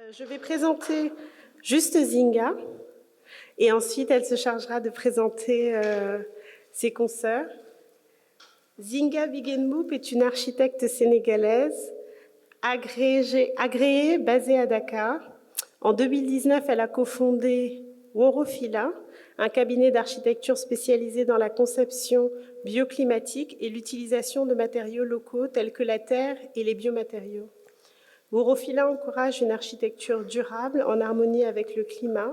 Je vais présenter juste Zinga et ensuite elle se chargera de présenter ses consoeurs. Zinga Bigenmoup est une architecte sénégalaise agréée basée à Dakar. En 2019, elle a cofondé Worophyla, un cabinet d'architecture spécialisé dans la conception bioclimatique et l'utilisation de matériaux locaux tels que la terre et les biomatériaux. Worophyla encourage une architecture durable en harmonie avec le climat.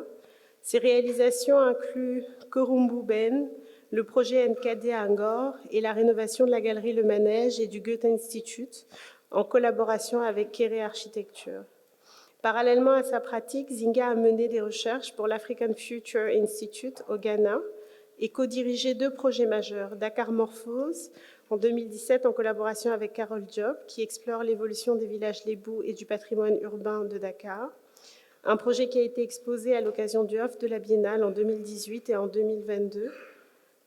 Ses réalisations incluent urbaine, le projet NKD à Angor et la rénovation de la galerie Le Manège et du Goethe Institut en collaboration avec Kéré Architecture. Parallèlement à sa pratique, Zinga a mené des recherches pour l'African Future Institute au Ghana et co-dirigé 2 projets majeurs, Dakar Morphose en 2017 en collaboration avec Carole Diop, qui explore l'évolution des villages lébous et du patrimoine urbain de Dakar, un projet qui a été exposé à l'occasion du Off de la Biennale en 2018 et en 2022,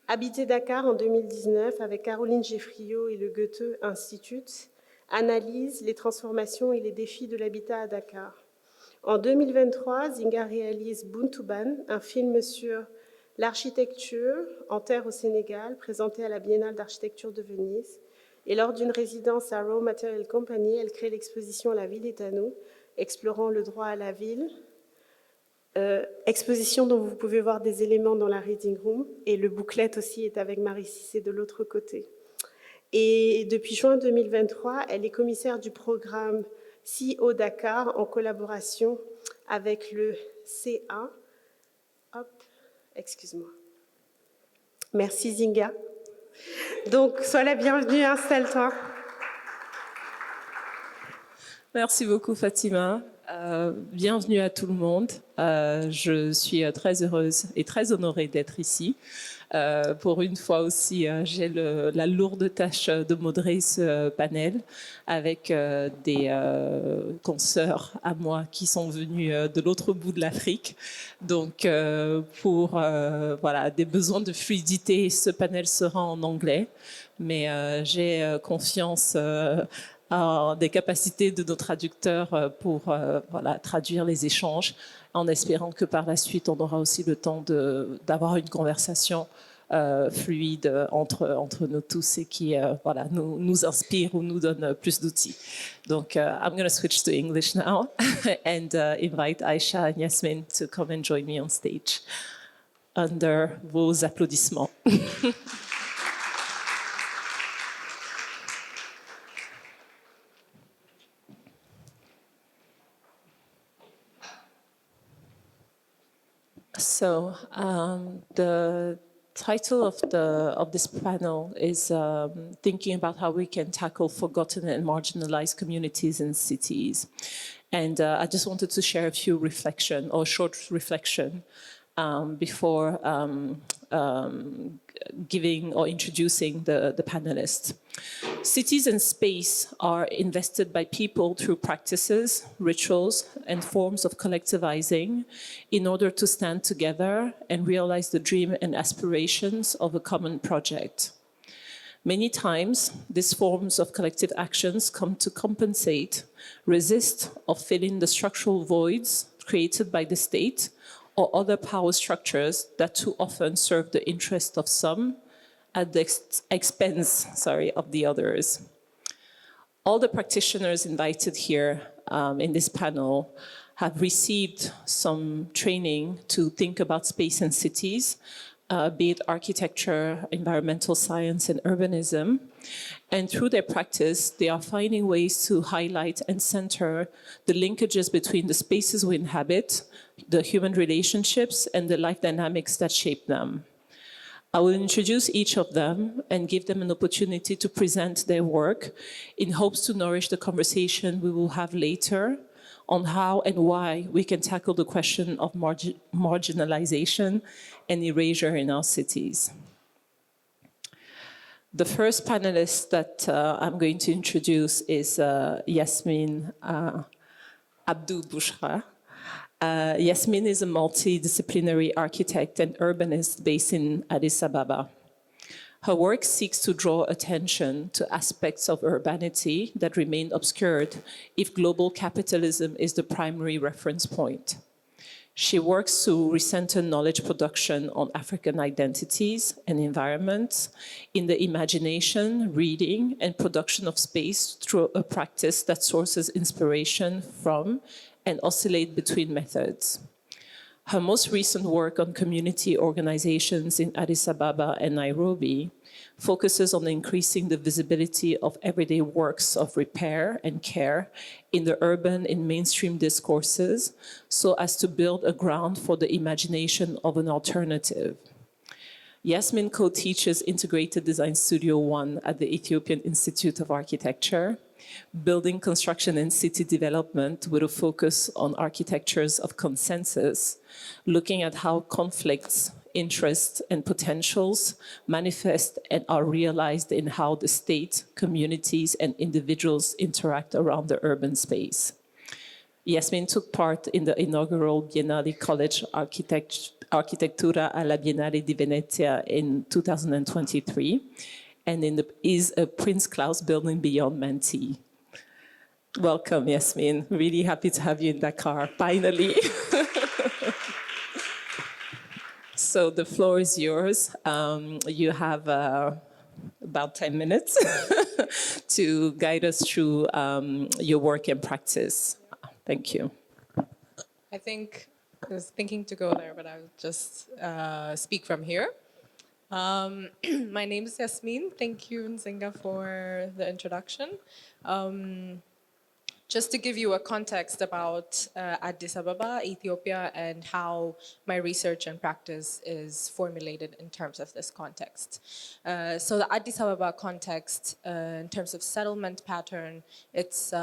Habiter Dakar en 2019 avec Caroline Geffriot et le Goethe Institut, analyse les transformations et les défis de l'habitat à Dakar. En 2023, Zinga réalise Buntuban, un film sur l'architecture en terre au Sénégal, présenté à la Biennale d'architecture de Venise. Et lors d'une résidence à Raw Material Company, elle crée l'exposition La ville est à nous, explorant le droit à la ville. Exposition dont vous pouvez voir des éléments dans la reading room. Et le booklet aussi est avec Marie Cissé de l'autre côté. Et depuis juin 2023, elle est commissaire du programme CEO Dakar en collaboration avec le CA. Hop, excuse-moi. Merci Zinga. Donc, sois la bienvenue, installe-toi. Merci beaucoup Fatima. Bienvenue à tout le monde. Je suis très heureuse et très honorée d'être ici. Pour une fois aussi, j'ai la lourde tâche de modérer ce panel avec des consoeurs à moi qui sont venus de l'autre bout de l'Afrique. Donc, pour voilà, des besoins de fluidité, ce panel sera en anglais, mais j'ai confiance des capacités de nos traducteurs pour voilà, traduire les échanges, en espérant que par la suite, on aura aussi le temps d'avoir une conversation fluide entre nous tous et qui voilà, nous inspire ou nous donne plus d'outils. Donc, I'm going to switch to English now and invite Aisha and Yasmin to come and join me on stage under vos applaudissements. So the title of this panel is thinking about how we can tackle forgotten and marginalized communities in cities. And I just wanted to share a few short reflection before giving or introducing the panelists. Cities and space are invested by people through practices, rituals, and forms of collectivizing in order to stand together and realize the dream and aspirations of a common project. Many times, these forms of collective actions come to compensate, resist, or fill in the structural voids created by the state or other power structures that too often serve the interest of some at the expense of the others. All the practitioners invited here in this panel have received some training to think about space and cities, be it architecture, environmental science, and urbanism. And through their practice, they are finding ways to highlight and center the linkages between the spaces we inhabit, the human relationships, and the life dynamics that shape them. I will introduce each of them and give them an opportunity to present their work in hopes to nourish the conversation we will have later on how and why we can tackle the question of marginalization and erasure in our cities. The first panelist that I'm going to introduce is Yasmin Abdou Bouchra. Yasmin is a multidisciplinary architect and urbanist based in Addis Ababa. Her work seeks to draw attention to aspects of urbanity that remain obscured if global capitalism is the primary reference point. She works to recenter knowledge production on African identities and environments in the imagination, reading, and production of space through a practice that sources inspiration from and oscillates between methods. Her most recent work on community organizations in Addis Ababa and Nairobi focuses on increasing the visibility of everyday works of repair and care in the urban and mainstream discourses so as to build a ground for the imagination of an alternative. Yasmin co-teaches Integrated Design Studio 1 at the Ethiopian Institute of Architecture, building construction and city development with a focus on architectures of consensus, looking at how conflicts, interests, and potentials manifest and are realized in how the state, communities, and individuals interact around the urban space. Yasmin took part in the inaugural Biennale College Architettura alla Biennale di Venezia in 2023, and is a Prince Claus Building Beyond mentee. Welcome, Yasmin. Really happy to have you in Dakar, finally. So the floor is yours. You have about 10 minutes to guide us through your work and practice. Thank you. I think I was thinking to go there, but I'll just speak from here. My name is Yasmin. Thank you, Nzinga, for the introduction. Just to give you a context about Addis Ababa, Ethiopia, and how my research and practice is formulated in terms of this context. So the Addis Ababa context, in terms of settlement pattern, Addis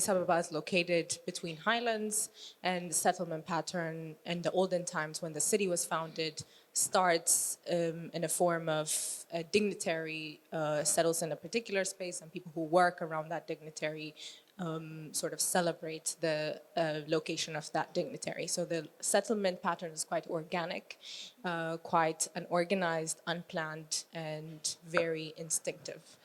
Ababa is located between highlands, and the settlement pattern in the olden times when the city was founded starts in a form of a dignitary settles in a particular space, and people who work around that dignitary sort of celebrate the location of that dignitary. So the settlement pattern is quite organic, quite unorganized, unplanned, and very instinctive.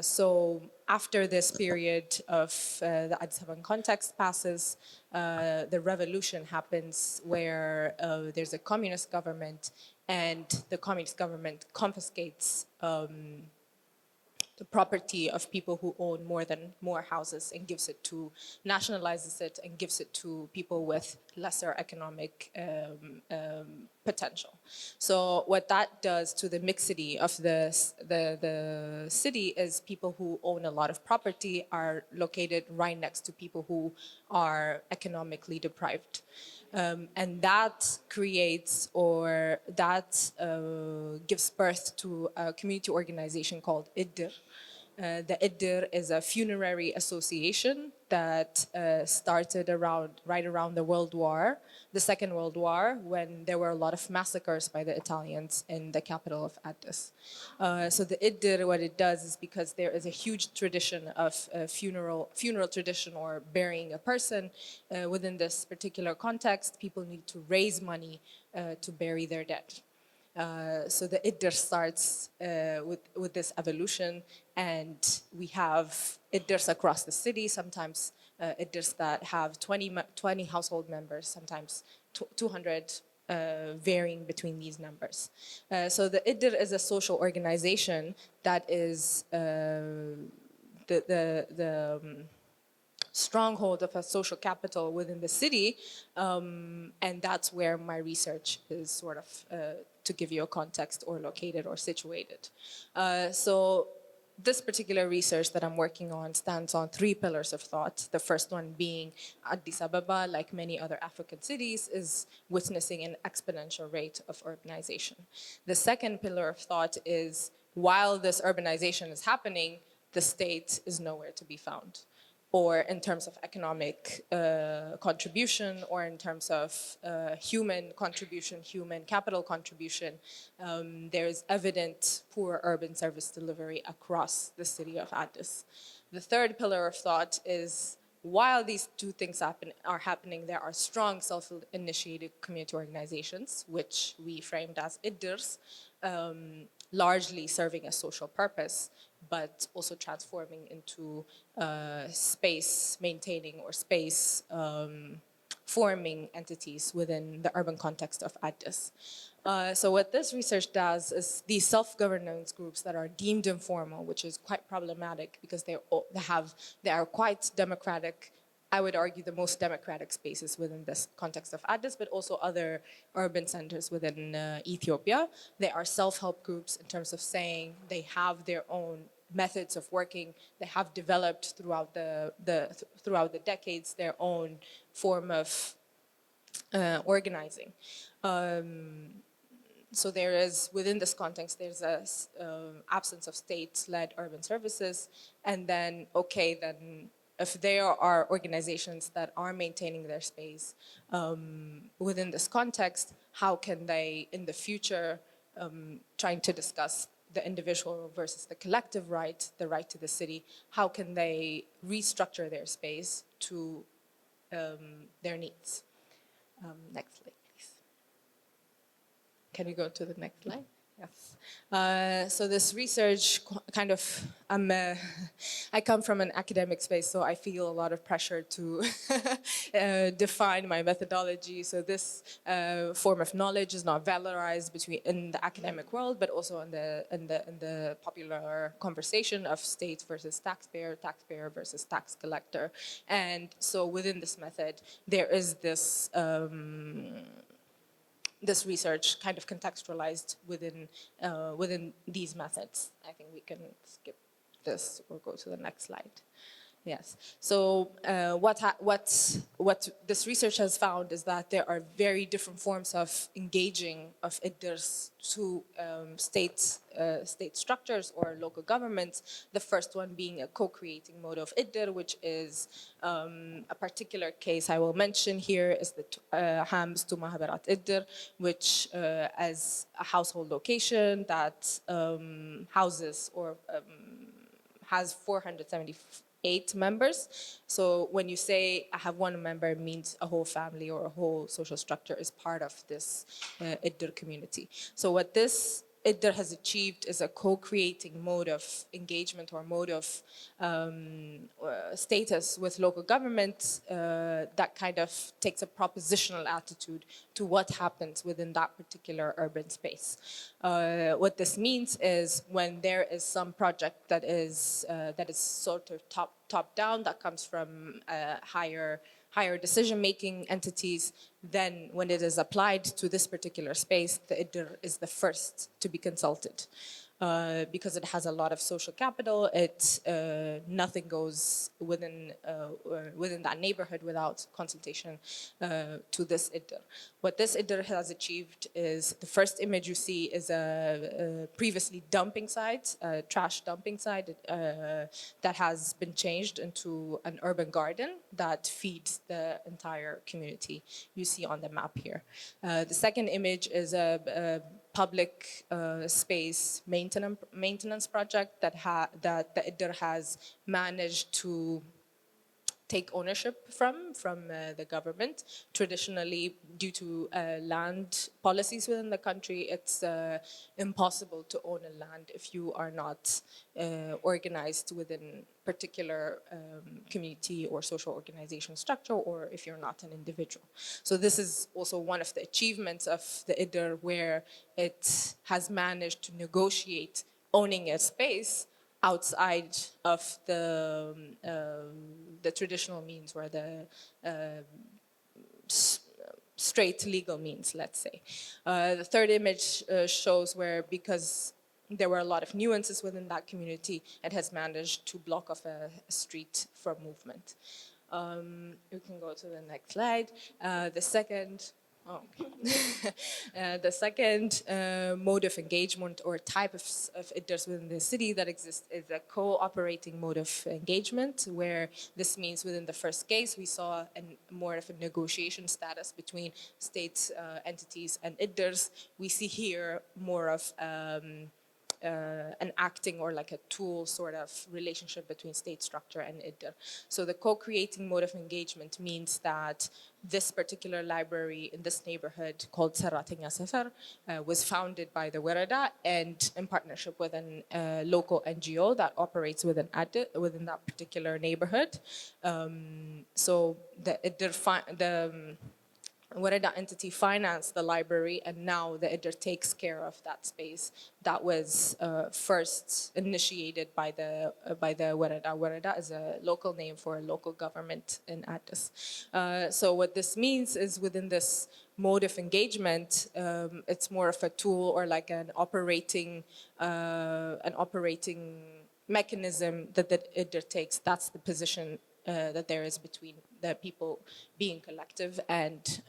So after this period of the Addis Ababan context passes, the revolution happens where there's a communist government, and the communist government confiscates the property of people who own more houses and gives it to, nationalizes it and gives it to people with lesser economic potential. So what that does to the mixity of the city is people who own a lot of property are located right next to people who are economically deprived. And that creates, or that gives birth to a community organization called Iddir. The Iddir is a funerary association that started right around the World War, the Second World War, when there were a lot of massacres by the Italians in the capital of Addis. So the Iddir, what it does is, because there is a huge tradition of funeral tradition or burying a person within this particular context, people need to raise money to bury their dead. So the Iddir starts with this evolution, and we have Iddirs across the city, sometimes Iddirs that have 20 household members, sometimes 200, varying between these numbers. So the Iddir is a social organization that is the stronghold of a social capital within the city, and that's where my research is sort of, to give you a context, or located or situated. So this particular research that I'm working on stands on 3 pillars of thought. The first one being Addis Ababa, like many other African cities, is witnessing an exponential rate of urbanization. The second pillar of thought is, while this urbanization is happening, the state is nowhere to be found, or in terms of economic contribution, or in terms of human contribution, human capital contribution. There is evident poor urban service delivery across the city of Addis. The third pillar of thought is while these two things are happening, there are strong self-initiated community organizations, which we framed as idders, largely serving a social purpose, but also transforming into space maintaining or space forming entities within the urban context of Addis. So what this research does is these self-governance groups that are deemed informal, which is quite problematic because they are quite democratic. I would argue the most democratic spaces within this context of Addis, but also other urban centers within Ethiopia. They are self-help groups in terms of saying they have their own methods of working. They have developed throughout the decades their own form of organizing. So there is, within this context, there's a absence of state-led urban services, and then, okay, then if there are organizations that are maintaining their space within this context, how can they, in the future, trying to discuss the individual versus the collective right, the right to the city, how can they restructure their space to their needs? Next slide, please. Can we go to the next slide? Yes. So this research kind of, I come from an academic space, so I feel a lot of pressure to define my methodology. So this form of knowledge is not valorized in the academic world, but also in the popular conversation of state versus taxpayer, taxpayer versus tax collector. And so within this method, there is this this research kind of contextualized within these methods. I think we can skip this or go to the next slide. Yes. So what this research has found is that there are very different forms of engaging of idders to state structures or local governments. The first one being a co-creating mode of idder, which is a particular case I will mention here is the Hams to Mahabarat idder, which as a household location that houses or has 478 members. So when you say I have one member, it means a whole family or a whole social structure is part of this Idder community. So what this Idder has achieved is a co-creating mode of engagement or mode of status with local government that kind of takes a propositional attitude to what happens within that particular urban space. What this means is when there is some project that is sort of top down, that comes from higher decision-making entities, then when it is applied to this particular space, the Idder is the first to be consulted. Because it has a lot of social capital, nothing goes within that neighborhood without consultation to this Idder. What this Idder has achieved is the first image you see is a previously dumping site, a trash dumping site that has been changed into an urban garden that feeds the entire community you see on the map here. The second image is a public space maintenance project that the Idder has managed to take ownership from the government. Traditionally, due to land policies within the country, it's impossible to own a land if you are not organized within particular community or social organization structure, or if you're not an individual. So this is also one of the achievements of the Idder, where it has managed to negotiate owning a space outside of the traditional means or the straight legal means, let's say. The third image shows where, because there were a lot of nuances within that community, it has managed to block off a street from movement. You can go to the next slide. The second mode of engagement or type of Idders within the city that exists is a cooperating mode of engagement, where this means within the first case we saw more of a negotiation status between state entities and Idders. We see here more of an acting or like a tool sort of relationship between state structure and idr. So the co-creating mode of engagement means that this particular library in this neighborhood called Saratenya Sefer was founded by the Wereda and in partnership with a local NGO that operates within that particular neighborhood. So the Wereda entity financed the library, and now the IDR takes care of that space that was first initiated by the Wereda. Wereda is a local name for a local government in Addis. So what this means is within this mode of engagement, it's more of a tool or like an operating mechanism that the IDR takes. That's the position that there is between the people being collective and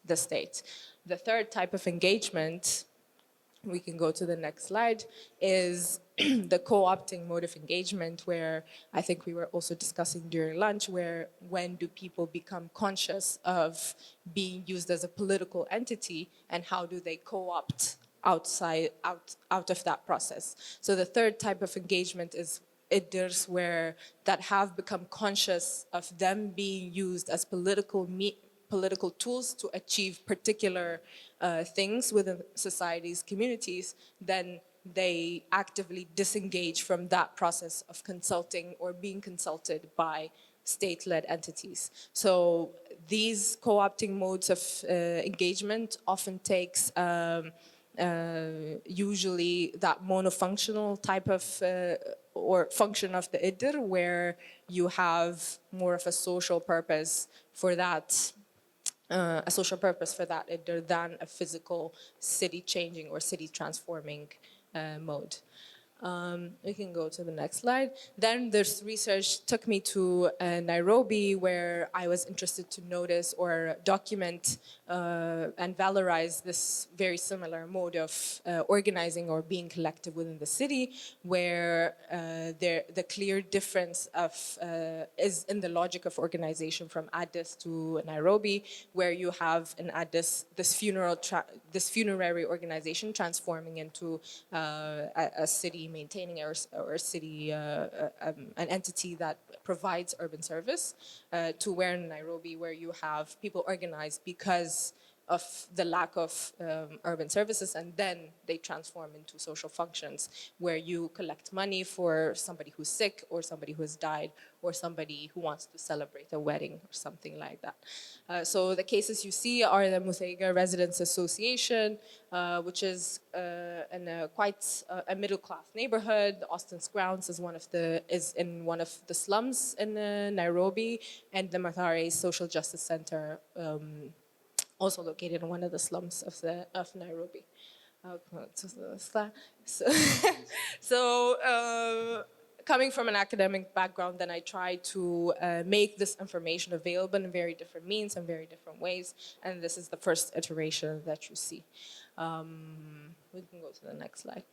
the state. The third type of engagement, we can go to the next slide, is the co-opting mode of engagement, where I think we were also discussing during lunch, where when do people become conscious of being used as a political entity, and how do they co-opt out of that process. So the third type of engagement is IDRs that have become conscious of them being used as political tools to achieve particular things within societies, communities, then they actively disengage from that process of consulting or being consulted by state-led entities. So these co-opting modes of engagement often takes usually that monofunctional type of or function of the IDR, where you have more of a social purpose for that IDR than a physical city changing or city transforming mode. We can go to the next slide. Then this research took me to Nairobi, where I was interested to notice or document and valorize this very similar mode of organizing or being collective within the city, where the clear difference is in the logic of organization from Addis to Nairobi, where you have in Addis this funerary organization transforming into a city maintaining or city, an entity that provides urban service, to where in Nairobi, where you have people organized because of the lack of urban services, and then they transform into social functions where you collect money for somebody who's sick or somebody who has died or somebody who wants to celebrate a wedding or something like that. So the cases you see are the Muthaiga Residents Association, which is in quite a middle-class neighborhood. The Austin's Grounds is in one of the slums in Nairobi, and the Mathare Social Justice Center, also located in one of the slums of Nairobi. So coming from an academic background, then I try to make this information available in very different means and very different ways, and this is the first iteration that you see. We can go to the next slide.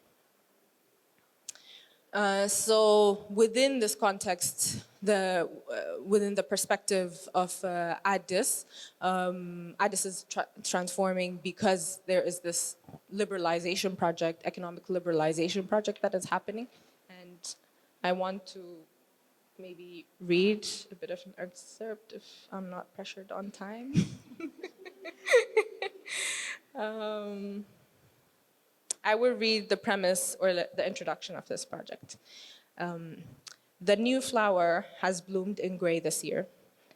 So within this context, within the perspective of Addis, Addis is transforming because there is this liberalization project, economic liberalization project that is happening. And I want to maybe read a bit of an excerpt if I'm not pressured on time. I will read the premise or the introduction of this project. The new flower has bloomed in gray this year.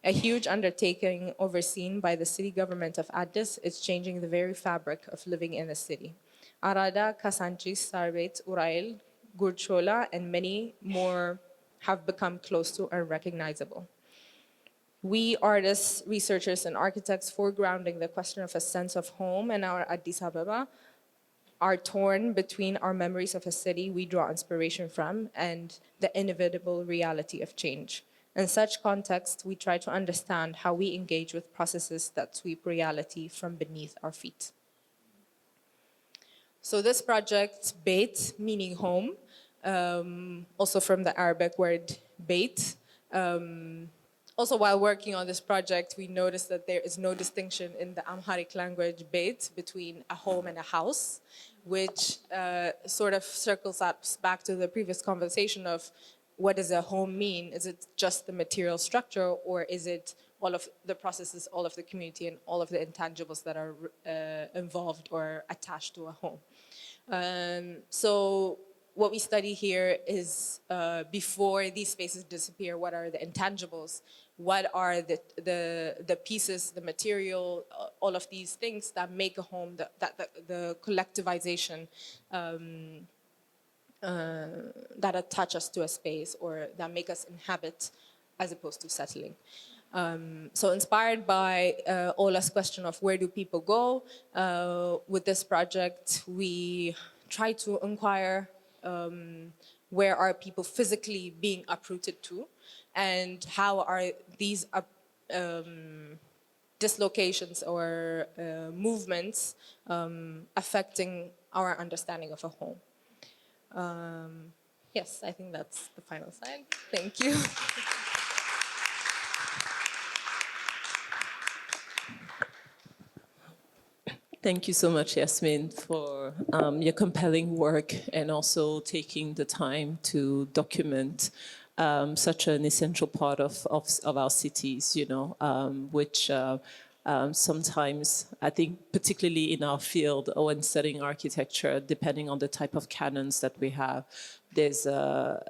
A huge undertaking overseen by the city government of Addis is changing the very fabric of living in the city. Arada, Kasanchis, Sarbet, Urail, Gurchola, and many more have become close to unrecognizable. We artists, researchers, and architects foregrounding the question of a sense of home in our Addis Ababa are torn between our memories of a city we draw inspiration from and the inevitable reality of change. In such context, we try to understand how we engage with processes that sweep reality from beneath our feet. So this project, Beit, meaning home, also from the Arabic word beit. Also, while working on this project, we noticed that there is no distinction in the Amharic language, beit, between a home and a house. which sort of circles us back to the previous conversation of what does a home mean? Is it just the material structure, or is it all of the processes, all of the community, and all of the intangibles that are involved or attached to a home? So what we study here is before these spaces disappear, what are the intangibles? What are the pieces, the material, all of these things that make a home, the collectivization that attach us to a space or that make us inhabit as opposed to settling. So inspired by Ola's question of where do people go, with this project we try to inquire where are people physically being uprooted to, and how are these dislocations or movements affecting our understanding of a home. Yes, I think that's the final slide. Thank you. Thank you so much, Yasmin, for your compelling work and also taking the time to document such an essential part of our cities, you know, which sometimes, I think, particularly in our field or in studying architecture, depending on the type of canons that we have, there's a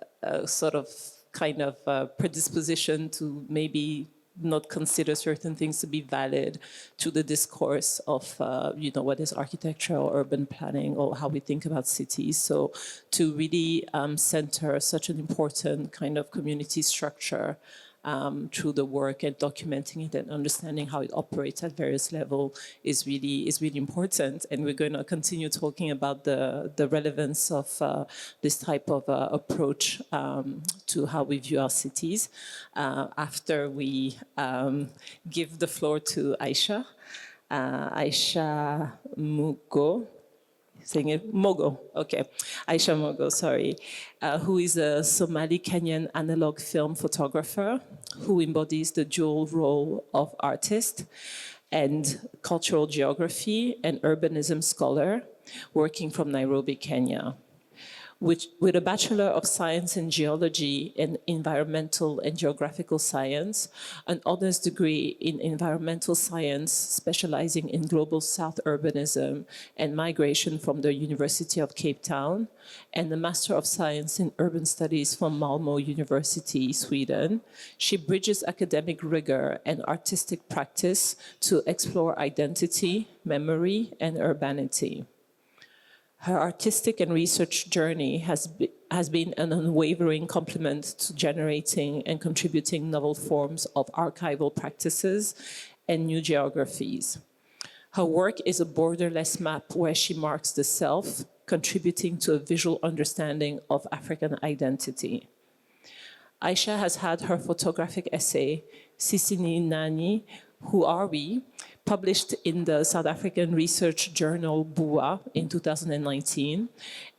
sort of kind of predisposition to maybe not consider certain things to be valid to the discourse of, you know, what is architecture or urban planning or how we think about cities. So to really center such an important kind of community structure through the work and documenting it and understanding how it operates at various levels is really important. And we're going to continue talking about the relevance of this type of approach to how we view our cities after we give the floor to Aisha. Aisha Mugo. Saying it, Mogo, okay. Aisha Mogo, sorry, who is a Somali-Kenyan analog film photographer who embodies the dual role of artist and cultural geography and urbanism scholar working from Nairobi, Kenya. With a Bachelor of Science in Geology and Environmental and Geographical Science, an honors degree in Environmental Science specializing in Global South Urbanism and Migration from the University of Cape Town, and a Master of Science in Urban Studies from Malmö University, Sweden, she bridges academic rigor and artistic practice to explore identity, memory, and urbanity. Her artistic and research journey has been an unwavering complement to generating and contributing novel forms of archival practices and new geographies. Her work is a borderless map where she marks the self, contributing to a visual understanding of African identity. Aisha has had her photographic essay, Sisini Nani, Who Are We?, published in the South African research journal BUA in 2019,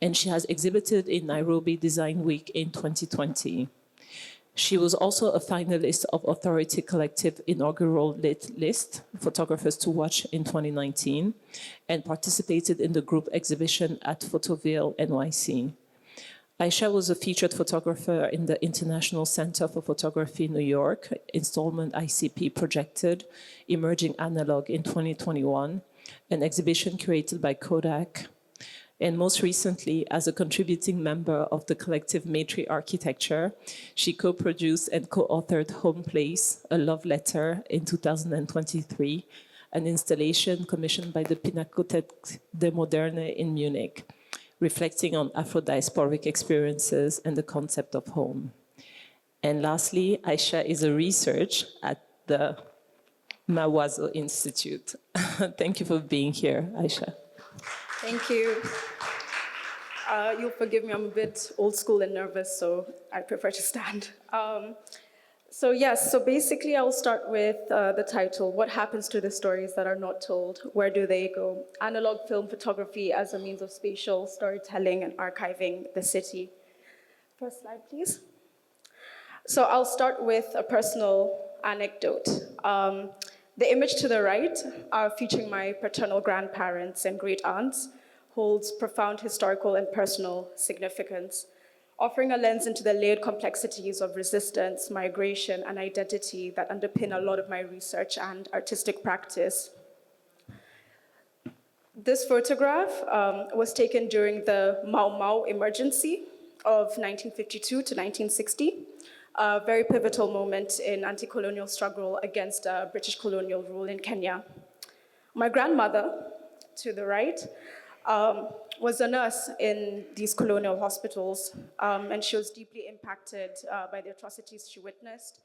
and she has exhibited in Nairobi Design Week in 2020. She was also a finalist of Authority Collective inaugural Lit List, Photographers to Watch in 2019, and participated in the group exhibition at Photoville NYC. Aisha was a featured photographer in the International Center for Photography in New York, installment ICP projected, Emerging Analog in 2021, an exhibition curated by Kodak, and most recently, as a contributing member of the collective Maitri Architecture, she co-produced and co-authored Home Place, a love letter in 2023, an installation commissioned by the Pinakothek der Moderne in Munich, reflecting on Afro-diasporic experiences and the concept of home. And lastly, Aisha is a researcher at the Mawazo Institute. Thank you for being here, Aisha. Thank you. You'll forgive me, I'm a bit old school and nervous, so I prefer to stand. So basically I'll start with the title, What Happens to the Stories That Are Not Told? Where Do They Go? Analog film photography as a means of spatial storytelling and archiving the city. First slide, please. So I'll start with a personal anecdote. The image to the right are featuring my paternal grandparents and great aunts, holds profound historical and personal significance, offering a lens into the layered complexities of resistance, migration, and identity that underpin a lot of my research and artistic practice. This photograph was taken during the Mau Mau emergency of 1952 to 1960, a very pivotal moment in anti-colonial struggle against British colonial rule in Kenya. My grandmother, to the right, was a nurse in these colonial hospitals, and she was deeply impacted by the atrocities she witnessed,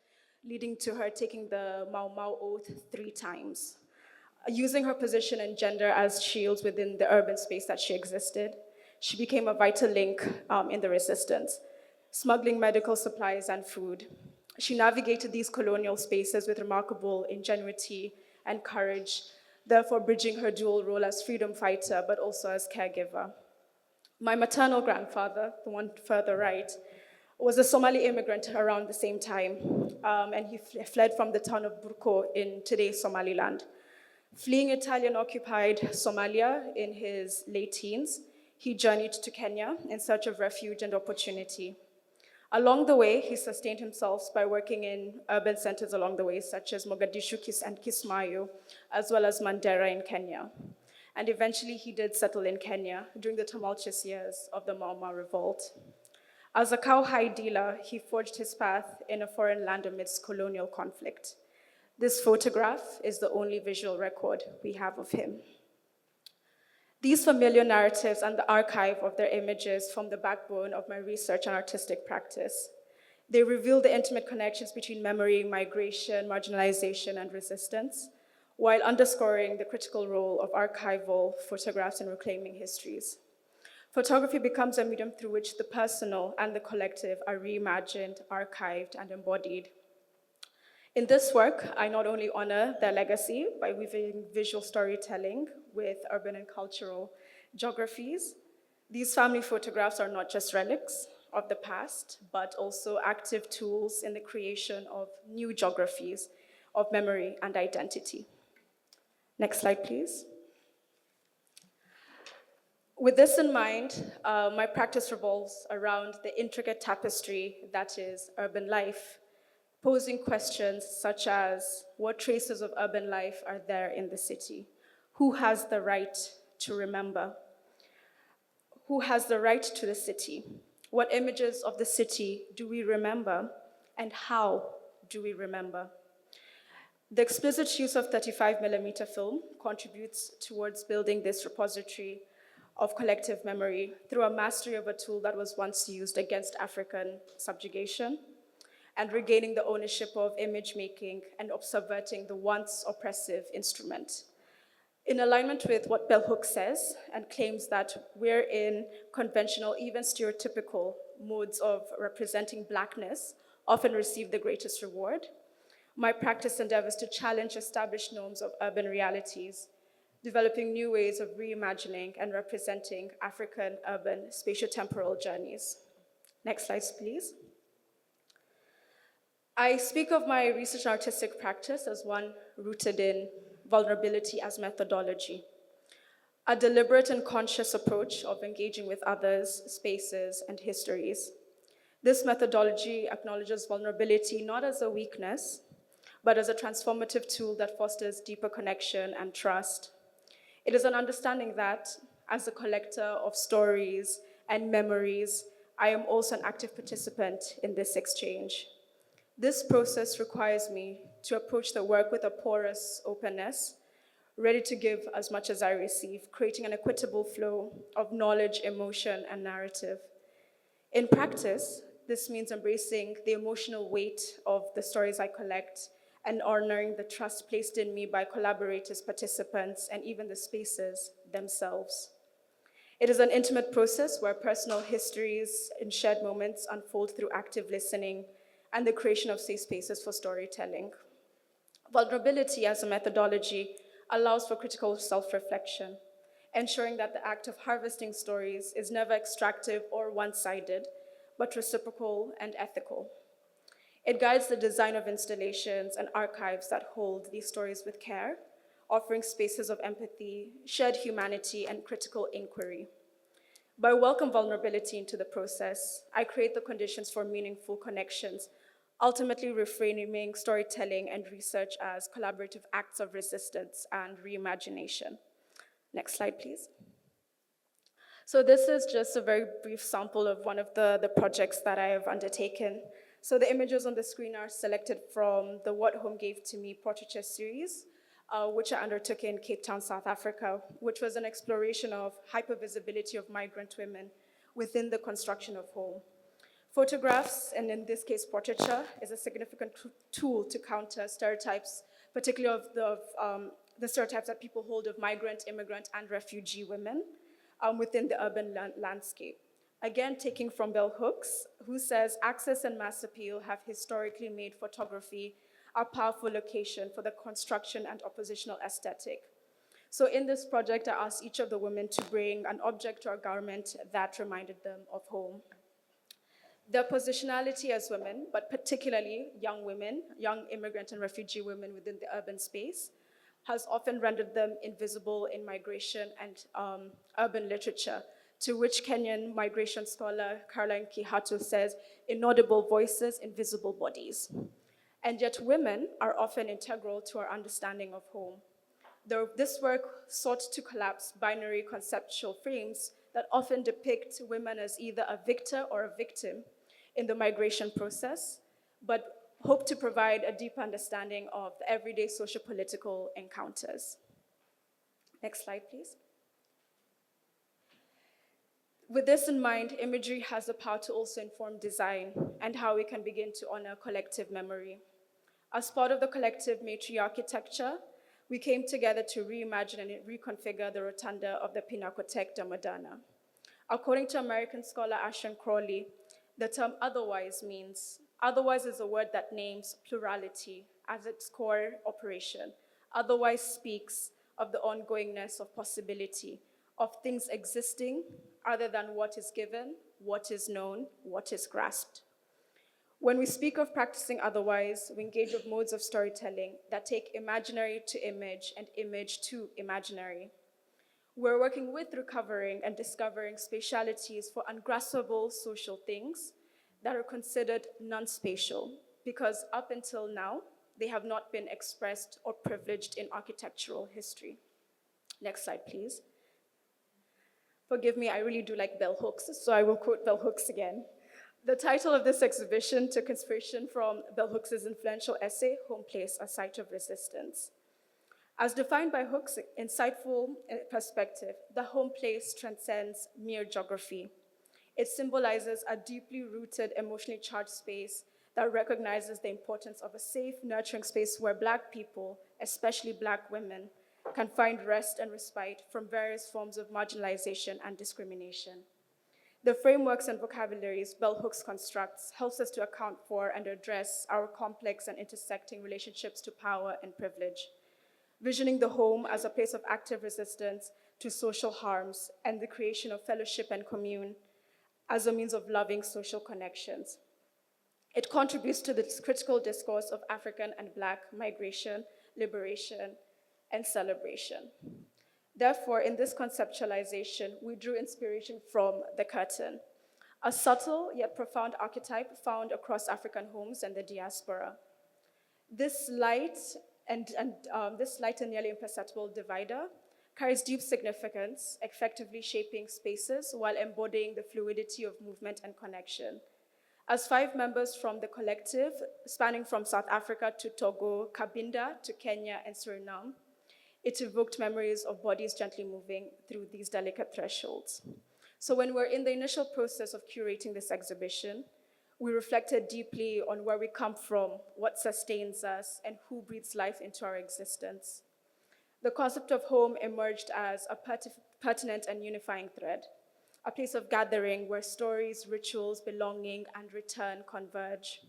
leading to her taking the Mau Mau oath 3 times. Using her position and gender as shields within the urban space that she existed, she became a vital link in the resistance, smuggling medical supplies and food. She navigated these colonial spaces with remarkable ingenuity and courage, therefore bridging her dual role as freedom fighter, but also as caregiver. My maternal grandfather, the one further right, was a Somali immigrant around the same time, and he fled from the town of Burko in today's Somaliland. Fleeing Italian-occupied Somalia in his late teens, he journeyed to Kenya in search of refuge and opportunity. Along the way, he sustained himself by working in urban centers along the way, such as Mogadishu and Kismayo, as well as Mandera in Kenya. And eventually, he did settle in Kenya during the tumultuous years of the Mau Mau revolt. As a cowhide dealer, he forged his path in a foreign land amidst colonial conflict. This photograph is the only visual record we have of him. These familiar narratives and the archive of their images form the backbone of my research and artistic practice. They reveal the intimate connections between memory, migration, marginalization, and resistance, while underscoring the critical role of archival photographs in reclaiming histories. Photography becomes a medium through which the personal and the collective are reimagined, archived, and embodied. In this work, I not only honor their legacy by weaving visual storytelling with urban and cultural geographies. These family photographs are not just relics of the past, but also active tools in the creation of new geographies of memory and identity. Next slide, please. With this in mind, my practice revolves around the intricate tapestry that is urban life, posing questions such as, what traces of urban life are there in the city? Who has the right to remember? Who has the right to the city? What images of the city do we remember? And how do we remember? The explicit use of 35mm film contributes towards building this repository of collective memory through a mastery of a tool that was once used against African subjugation, and regaining the ownership of image making and subverting the once oppressive instrument. In alignment with what Bell Hooks says, and claims that we're in conventional, even stereotypical modes of representing Blackness often receive the greatest reward, my practice endeavors to challenge established norms of urban realities, developing new ways of reimagining and representing African urban spatiotemporal journeys. Next slide, please. I speak of my research and artistic practice as one rooted in vulnerability as methodology, a deliberate and conscious approach of engaging with others, spaces, and histories. This methodology acknowledges vulnerability not as a weakness, but as a transformative tool that fosters deeper connection and trust. It is an understanding that, as a collector of stories and memories, I am also an active participant in this exchange. This process requires me to approach the work with a porous openness, ready to give as much as I receive, creating an equitable flow of knowledge, emotion, and narrative. In practice, this means embracing the emotional weight of the stories I collect and honoring the trust placed in me by collaborators, participants, and even the spaces themselves. It is an intimate process where personal histories and shared moments unfold through active listening and the creation of safe spaces for storytelling. Vulnerability as a methodology allows for critical self-reflection, ensuring that the act of harvesting stories is never extractive or one-sided, but reciprocal and ethical. It guides the design of installations and archives that hold these stories with care, offering spaces of empathy, shared humanity, and critical inquiry. But I welcome vulnerability into the process. I create the conditions for meaningful connections, ultimately reframing storytelling and research as collaborative acts of resistance and reimagination. Next slide, please. So this is just a very brief sample of one of the projects that I have undertaken. So the images on the screen are selected from the What Home Gave to Me portraiture series, which I undertook in Cape Town, South Africa, which was an exploration of hypervisibility of migrant women within the construction of home. Photographs, and in this case portraiture, is a significant tool to counter stereotypes, particularly of the stereotypes that people hold of migrant, immigrant, and refugee women within the urban landscape. Again, taking from Bell Hooks, who says, access and mass appeal have historically made photography a powerful location for the construction and oppositional aesthetic. So in this project, I asked each of the women to bring an object or a garment that reminded them of home. Their positionality as women, but particularly young women, young immigrant and refugee women within the urban space, has often rendered them invisible in migration and urban literature, to which Kenyan migration scholar Caroline Kihato says, inaudible voices, invisible bodies. And yet women are often integral to our understanding of home. This work sought to collapse binary conceptual frames that often depict women as either a victor or a victim in the migration process, but hope to provide a deep understanding of the everyday socio-political encounters. Next slide, please. With this in mind, imagery has the power to also inform design and how we can begin to honor collective memory. As part of the collective matriarchitecture, we came together to reimagine and reconfigure the rotunda of the Pinacothèque de Moderna. According to American scholar Ashton Crawley, the term otherwise is a word that names plurality as its core operation. Otherwise speaks of the ongoingness of possibility, of things existing other than what is given, what is known, what is grasped. When we speak of practicing otherwise, we engage with modes of storytelling that take imaginary to image and image to imaginary. We're working with recovering and discovering spatialities for ungraspable social things that are considered non-spatial, because up until now, they have not been expressed or privileged in architectural history. Next slide, please. Forgive me, I really do like bell hooks, so I will quote bell hooks again. The title of this exhibition took inspiration from bell Hooks' influential essay, Home Place, A Site of Resistance. As defined by Hooks' insightful perspective, the home place transcends mere geography. It symbolizes a deeply rooted, emotionally charged space that recognizes the importance of a safe, nurturing space where Black people, especially Black women, can find rest and respite from various forms of marginalization and discrimination. The frameworks and vocabularies Bell Hooks constructs helps us to account for and address our complex and intersecting relationships to power and privilege, visioning the home as a place of active resistance to social harms and the creation of fellowship and commune as a means of loving social connections. It contributes to this critical discourse of African and Black migration, liberation, and celebration. Therefore, in this conceptualization, we drew inspiration from the curtain, a subtle yet profound archetype found across African homes and the diaspora. This light and nearly imperceptible divider carries deep significance, effectively shaping spaces while embodying the fluidity of movement and connection. As 5 members from the collective, spanning from South Africa to Togo, Cabinda to Kenya and Suriname, it evoked memories of bodies gently moving through these delicate thresholds. So when we're in the initial process of curating this exhibition, we reflected deeply on where we come from, what sustains us, and who breathes life into our existence. The concept of home emerged as a pertinent and unifying thread, a place of gathering where stories, rituals, belonging, and return converge.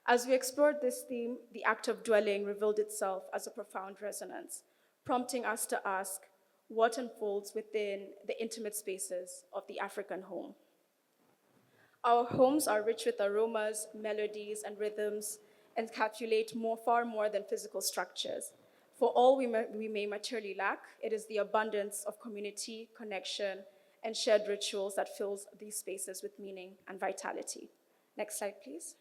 As we explored this theme, the act of dwelling revealed itself as a profound resonance, prompting us to ask what unfolds within the intimate spaces of the African home. Our homes are rich with aromas, melodies, and rhythms, and encapsulate far more than physical structures. For all we may materially lack, it is the abundance of community, connection, and shared rituals that fills these spaces with meaning and vitality. Next slide, please.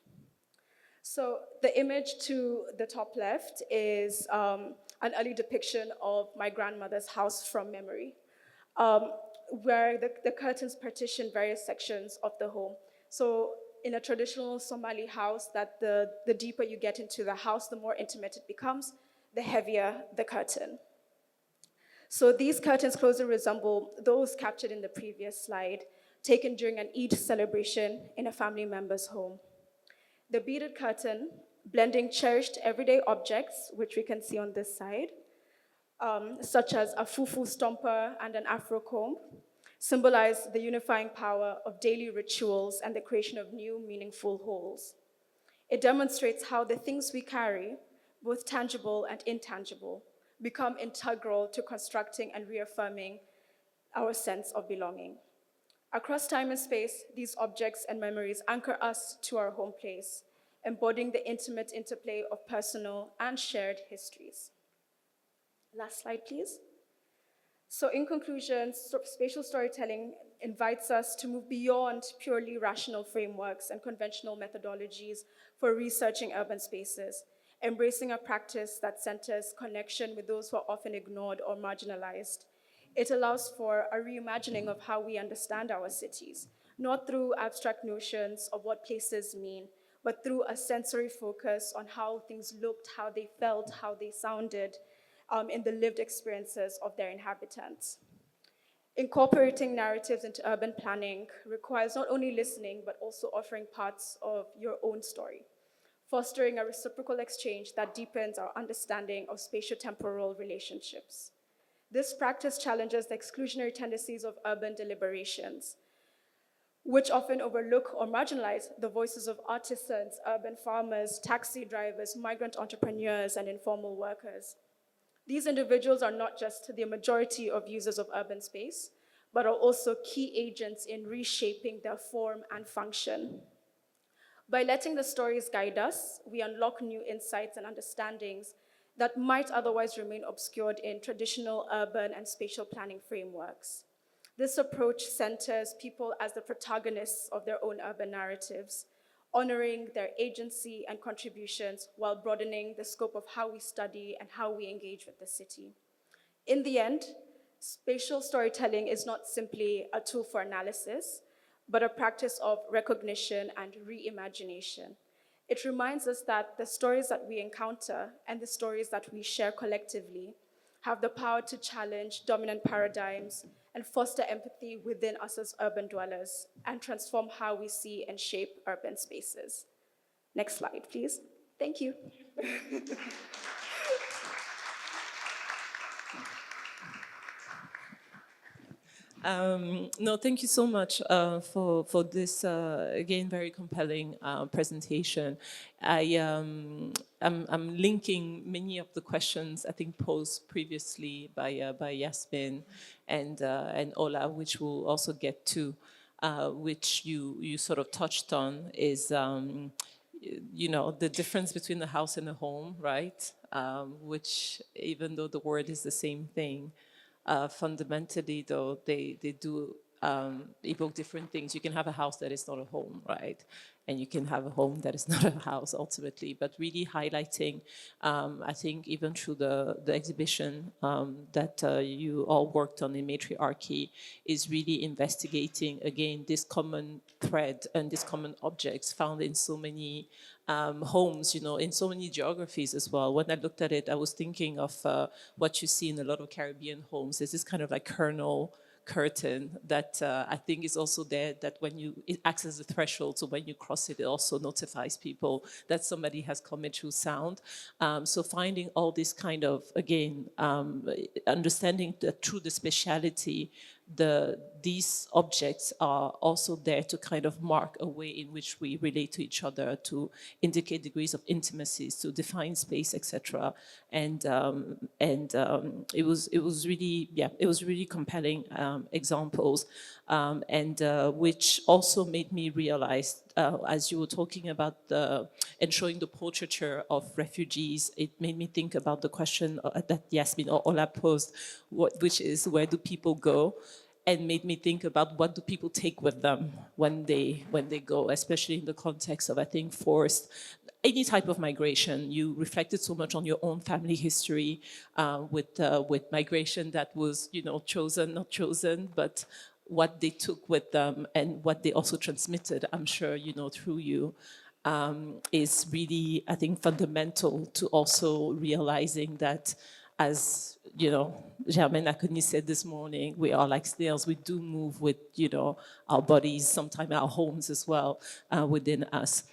So the image to the top left is an early depiction of my grandmother's house from memory, where the curtains partition various sections of the home. So in a traditional Somali house, that the deeper you get into the house, the more intimate it becomes, the heavier the curtain. So these curtains closely resemble those captured in the previous slide, taken during an Eid celebration in a family member's home. The beaded curtain, blending cherished everyday objects, which we can see on this side, such as a fufu stomper and an afro comb, symbolize the unifying power of daily rituals and the creation of new, meaningful wholes. It demonstrates how the things we carry, both tangible and intangible, become integral to constructing and reaffirming our sense of belonging. Across time and space, these objects and memories anchor us to our home place, embodying the intimate interplay of personal and shared histories. Last slide, please. So in conclusion, spatial storytelling invites us to move beyond purely rational frameworks and conventional methodologies for researching urban spaces, embracing a practice that centers connection with those who are often ignored or marginalized. It allows for a reimagining of how we understand our cities, not through abstract notions of what places mean, but through a sensory focus on how things looked, how they felt, how they sounded, in the lived experiences of their inhabitants. Incorporating narratives into urban planning requires not only listening, but also offering parts of your own story, fostering a reciprocal exchange that deepens our understanding of spatiotemporal relationships. This practice challenges the exclusionary tendencies of urban deliberations, which often overlook or marginalize the voices of artisans, urban farmers, taxi drivers, migrant entrepreneurs, and informal workers. These individuals are not just the majority of users of urban space, but are also key agents in reshaping their form and function. By letting the stories guide us, we unlock new insights and understandings that might otherwise remain obscured in traditional urban and spatial planning frameworks. This approach centers people as the protagonists of their own urban narratives, honoring their agency and contributions while broadening the scope of how we study and how we engage with the city. In the end, spatial storytelling is not simply a tool for analysis, but a practice of recognition and reimagination. It reminds us that the stories that we encounter and the stories that we share collectively have the power to challenge dominant paradigms and foster empathy within us as urban dwellers and transform how we see and shape urban spaces. Next slide, please. Thank you. No, thank you so much for this, again, very compelling presentation. I'm linking many of the questions I think posed previously by Yasmin and Ola, which we'll also get to, which you sort of touched on, is you know, the difference between the house and the home, right? Which, even though the word is the same thing, fundamentally, though, they do evoke different things. You can have a house that is not a home, right? And you can have a home that is not a house, ultimately. But really highlighting, I think, even through the exhibition that you all worked on in matriarchy, is really investigating, again, this common thread and these common objects found in so many homes, you know, in so many geographies as well. When I looked at it, I was thinking of what you see in a lot of Caribbean homes. There's this kind of like kernel curtain that I think is also there, that when it acts as a threshold, so when you cross it, it also notifies people that somebody has come in through sound. So finding all this kind of, again, understanding that through the speciality, these objects are also there to kind of mark a way in which we relate to each other, to indicate degrees of intimacies, to define space, etc. And it was really compelling examples, which also made me realize as you were talking about and showing the portraiture of refugees, it made me think about the question that Yasmin or Ola posed, which is, where do people go? And made me think about what do people take with them when they go, especially in the context of, I think, forced, any type of migration. You reflected so much on your own family history with migration that was, chosen, not chosen, but what they took with them and what they also transmitted, I'm sure, through you, is really, I think, fundamental to also realizing that, as Germaine Acogny said this morning, we are like snails. We do move with, our bodies, sometimes our homes as well, within us.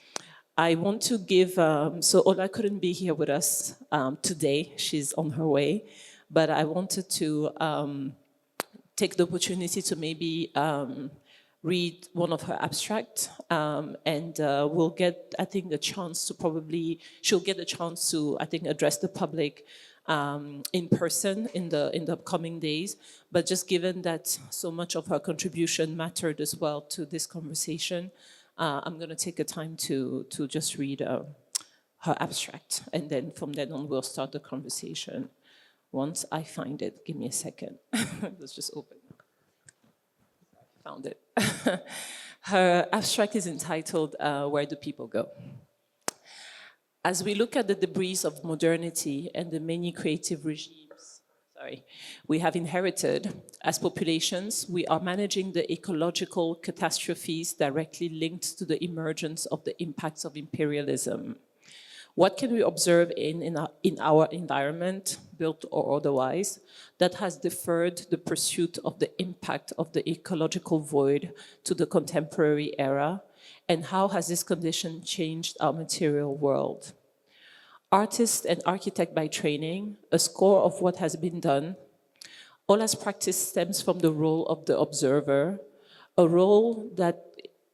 I want to give, so Ola couldn't be here with us today. She's on her way. But I wanted to take the opportunity to maybe read one of her abstracts, and we'll get, I think, a chance to she'll get a chance to, I think, address the public in person in the upcoming days. But just given that so much of her contribution mattered as well to this conversation, I'm going to take a time to just read her abstract, and then from then on we'll start the conversation. Once I find it, give me a second. Let's just open. Found it. Her abstract is entitled, Where Do People Go? As we look at the debris of modernity and the many creative regimes we have inherited, as populations, we are managing the ecological catastrophes directly linked to the emergence of the impacts of imperialism. What can we observe in our environment, built or otherwise, that has deferred the pursuit of the impact of the ecological void to the contemporary era? And how has this condition changed our material world? Artist and architect by training, a score of what has been done, Ola's practice stems from the role of the observer, a role that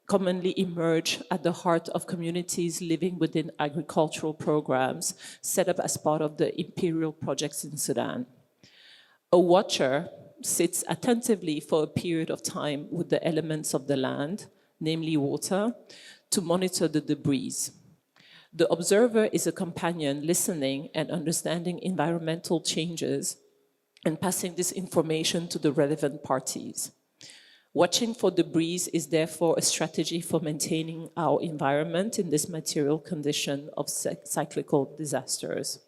commonly emerge at the heart of communities living within agricultural programs set up as part of the imperial projects in Sudan. A watcher sits attentively for a period of time with the elements of the land, namely water, to monitor the debris. The observer is a companion listening and understanding environmental changes and passing this information to the relevant parties. Watching for debris is therefore a strategy for maintaining our environment in this material condition of cyclical disasters.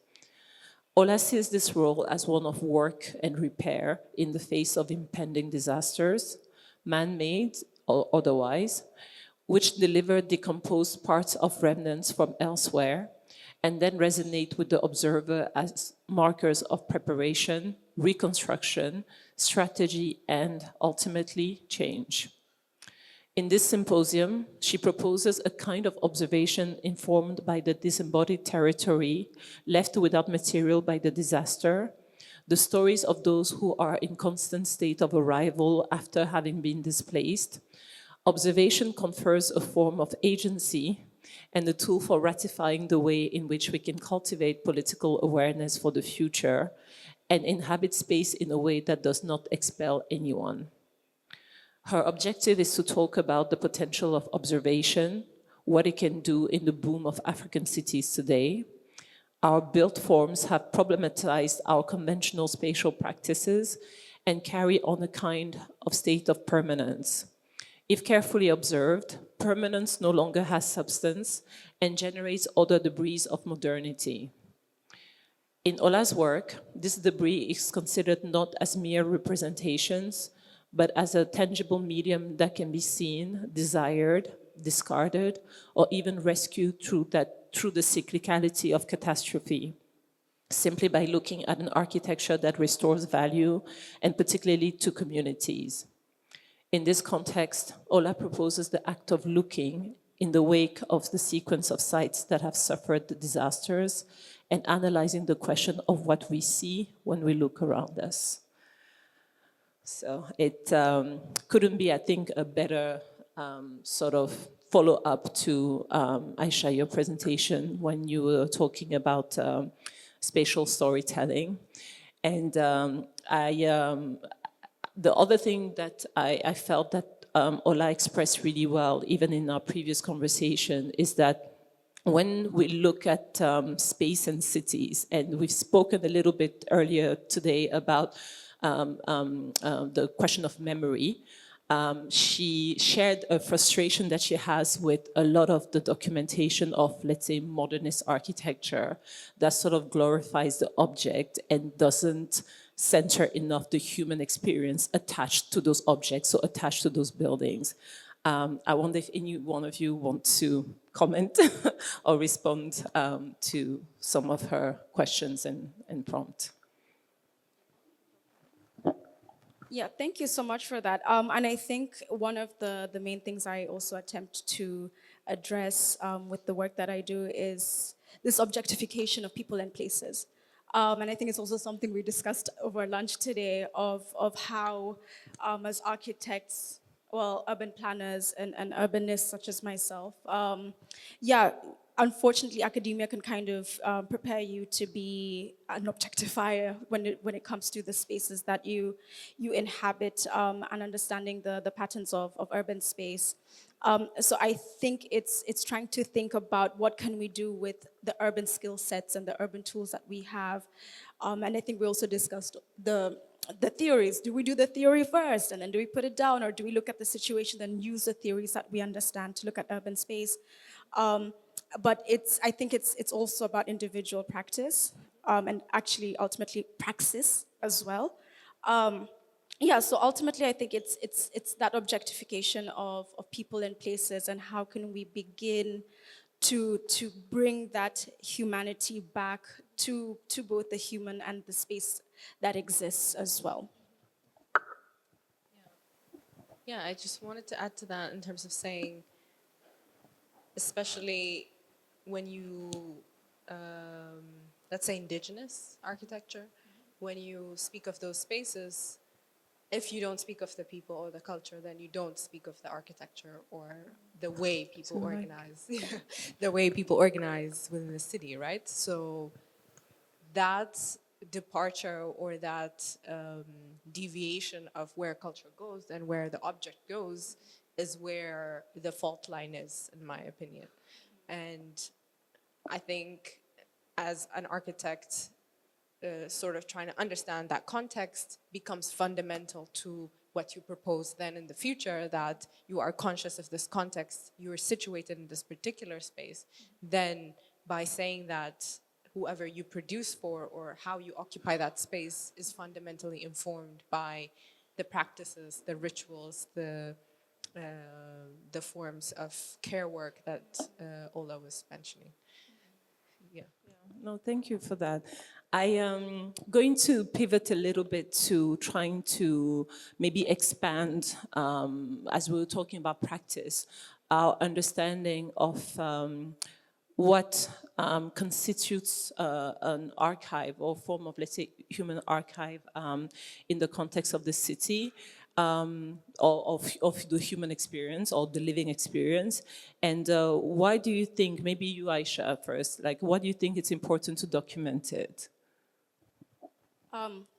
Ola sees this role as one of work and repair in the face of impending disasters, man-made or otherwise, which deliver decomposed parts of remnants from elsewhere and then resonate with the observer as markers of preparation, reconstruction, strategy, and ultimately change. In this symposium, she proposes a kind of observation informed by the disembodied territory left without material by the disaster, the stories of those who are in constant state of arrival after having been displaced. Observation confers a form of agency and a tool for ratifying the way in which we can cultivate political awareness for the future and inhabit space in a way that does not expel anyone. Her objective is to talk about the potential of observation, what it can do in the boom of African cities today. Our built forms have problematized our conventional spatial practices and carry on a kind of state of permanence. If carefully observed, permanence no longer has substance and generates other debris of modernity. In Ola's work, this debris is considered not as mere representations, but as a tangible medium that can be seen, desired, discarded, or even rescued through the cyclicality of catastrophe, simply by looking at an architecture that restores value, and particularly to communities. In this context, Ola proposes the act of looking in the wake of the sequence of sites that have suffered the disasters and analyzing the question of what we see when we look around us. So it couldn't be, I think, a better sort of follow-up to, Aisha, your presentation when you were talking about spatial storytelling. And the other thing that I felt that Ola expressed really well, even in our previous conversation, is that when we look at space and cities, and we've spoken a little bit earlier today about the question of memory, she shared a frustration that she has with a lot of the documentation of, let's say, modernist architecture that sort of glorifies the object and doesn't center enough the human experience attached to those objects, so attached to those buildings. I wonder if any one of you want to comment or respond to some of her questions and prompt. Yeah, thank you so much for that. And I think one of the main things I also attempt to address with the work that I do is this objectification of people and places. And I think it's also something we discussed over lunch today of how, as architects, well, urban planners and urbanists such as myself, yeah, unfortunately, academia can kind of prepare you to be an objectifier when it comes to the spaces that you inhabit and understanding the patterns of urban space. So I think it's trying to think about what can we do with the urban skill sets and the urban tools that we have. And I think we also discussed the theories. Do we do the theory first and then do we put it down, or do we look at the situation and use the theories that we understand to look at urban space? But I think it's also about individual practice and actually ultimately praxis as well. Yeah, so ultimately I think it's that objectification of people and places, and how can we begin to bring that humanity back to both the human and the space that exists as well. Yeah, I just wanted to add to that in terms of saying, especially when you, let's say indigenous architecture, when you speak of those spaces, if you don't speak of the people or the culture, then you don't speak of the architecture or the way people organize, the way people organize within the city, right? So that departure or that deviation of where culture goes and where the object goes is where the fault line is, in my opinion. And I think as an architect, sort of trying to understand that context becomes fundamental to what you propose then in the future, that you are conscious of this context, you are situated in this particular space. Then by saying that whoever you produce for or how you occupy that space is fundamentally informed by the practices, the rituals, the forms of care work that Ola was mentioning. Yeah. No, thank you for that. I am going to pivot a little bit to trying to maybe expand, as we were talking about practice, our understanding of what constitutes an archive or form of, let's say, human archive in the context of the city, or of the human experience or the living experience. And why do you think, maybe you, Aisha, first, like, why do you think it's important to document it?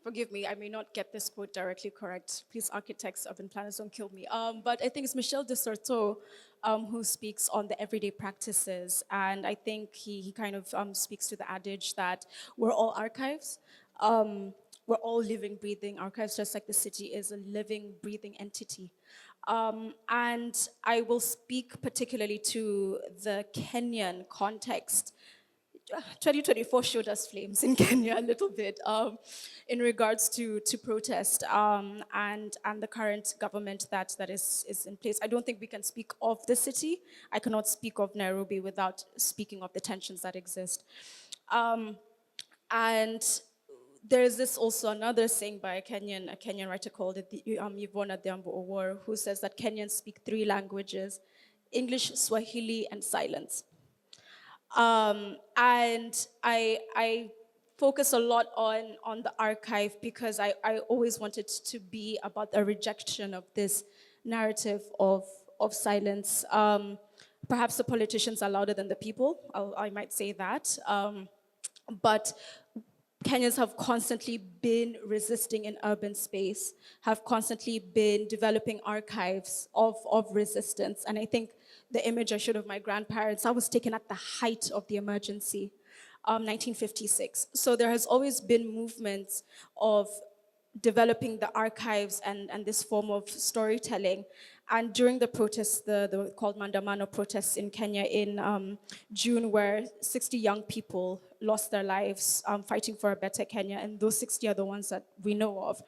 Forgive me, I may not get this quote directly correct. Please, architects, urban planners, don't kill me. But I think it's Michel de Certeau who speaks on the everyday practices. And I think he kind of speaks to the adage that we're all archives. We're all living, breathing archives, just like the city is a living, breathing entity. And I will speak particularly to the Kenyan context. 2024 showed us flames in Kenya a little bit in regards to protest and the current government that is in place. I don't think we can speak of the city. I cannot speak of Nairobi without speaking of the tensions that exist. And there's this also another saying by a Kenyan writer called Yvonne Adhiambo, who says that Kenyans speak 3 languages: English, Swahili, and silence. And I focus a lot on the archive because I always wanted to be about the rejection of this narrative of silence. Perhaps the politicians are louder than the people, I might say that. But Kenyans have constantly been resisting in urban space, have constantly been developing archives of resistance. And I think the image I showed of my grandparents, I was taken at the height of the emergency, 1956. So there has always been movements of developing the archives and this form of storytelling. And during the protests, the called Maandamano protests in Kenya in June, where 60 young people lost their lives fighting for a better Kenya, and those 60 are the ones that we know of.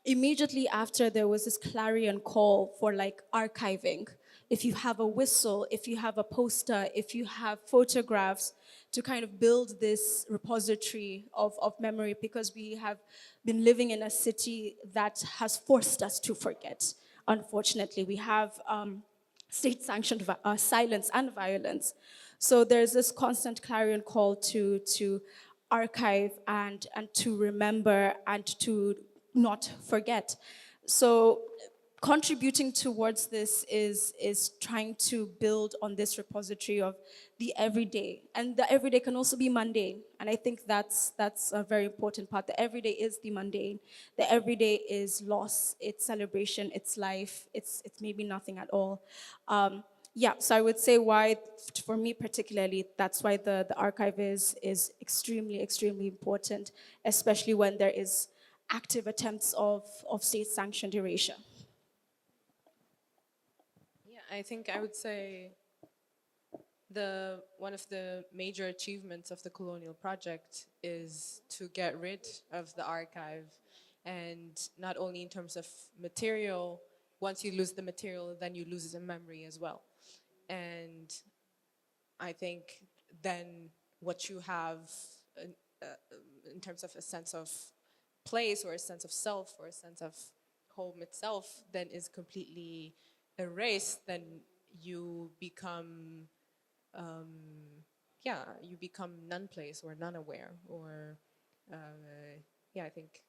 Immediately after, there was this clarion call for like archiving. If you have a whistle, if you have a poster, if you have photographs, to kind of build this repository of memory, because we have been living in a city that has forced us to forget. Unfortunately, we have state-sanctioned silence and violence. So there's this constant clarion call to archive and to remember and to not forget. So contributing towards this is trying to build on this repository of the everyday. And the everyday can also be mundane. And I think that's a very important part. The everyday is the mundane. The everyday is loss, it's celebration, it's life, it's maybe nothing at all. Yeah, so I would say why, for me particularly, that's why the archive is extremely, extremely important, especially when there is active attempts of state-sanctioned erasure. I think I would say one of the major achievements of the colonial project is to get rid of the archive, and not only in terms of material. Once you lose the material, then you lose the memory as well. And I think then what you have in terms of a sense of place or a sense of self or a sense of home itself then is completely erased, then you become, you become non-place or non-aware, or, I think.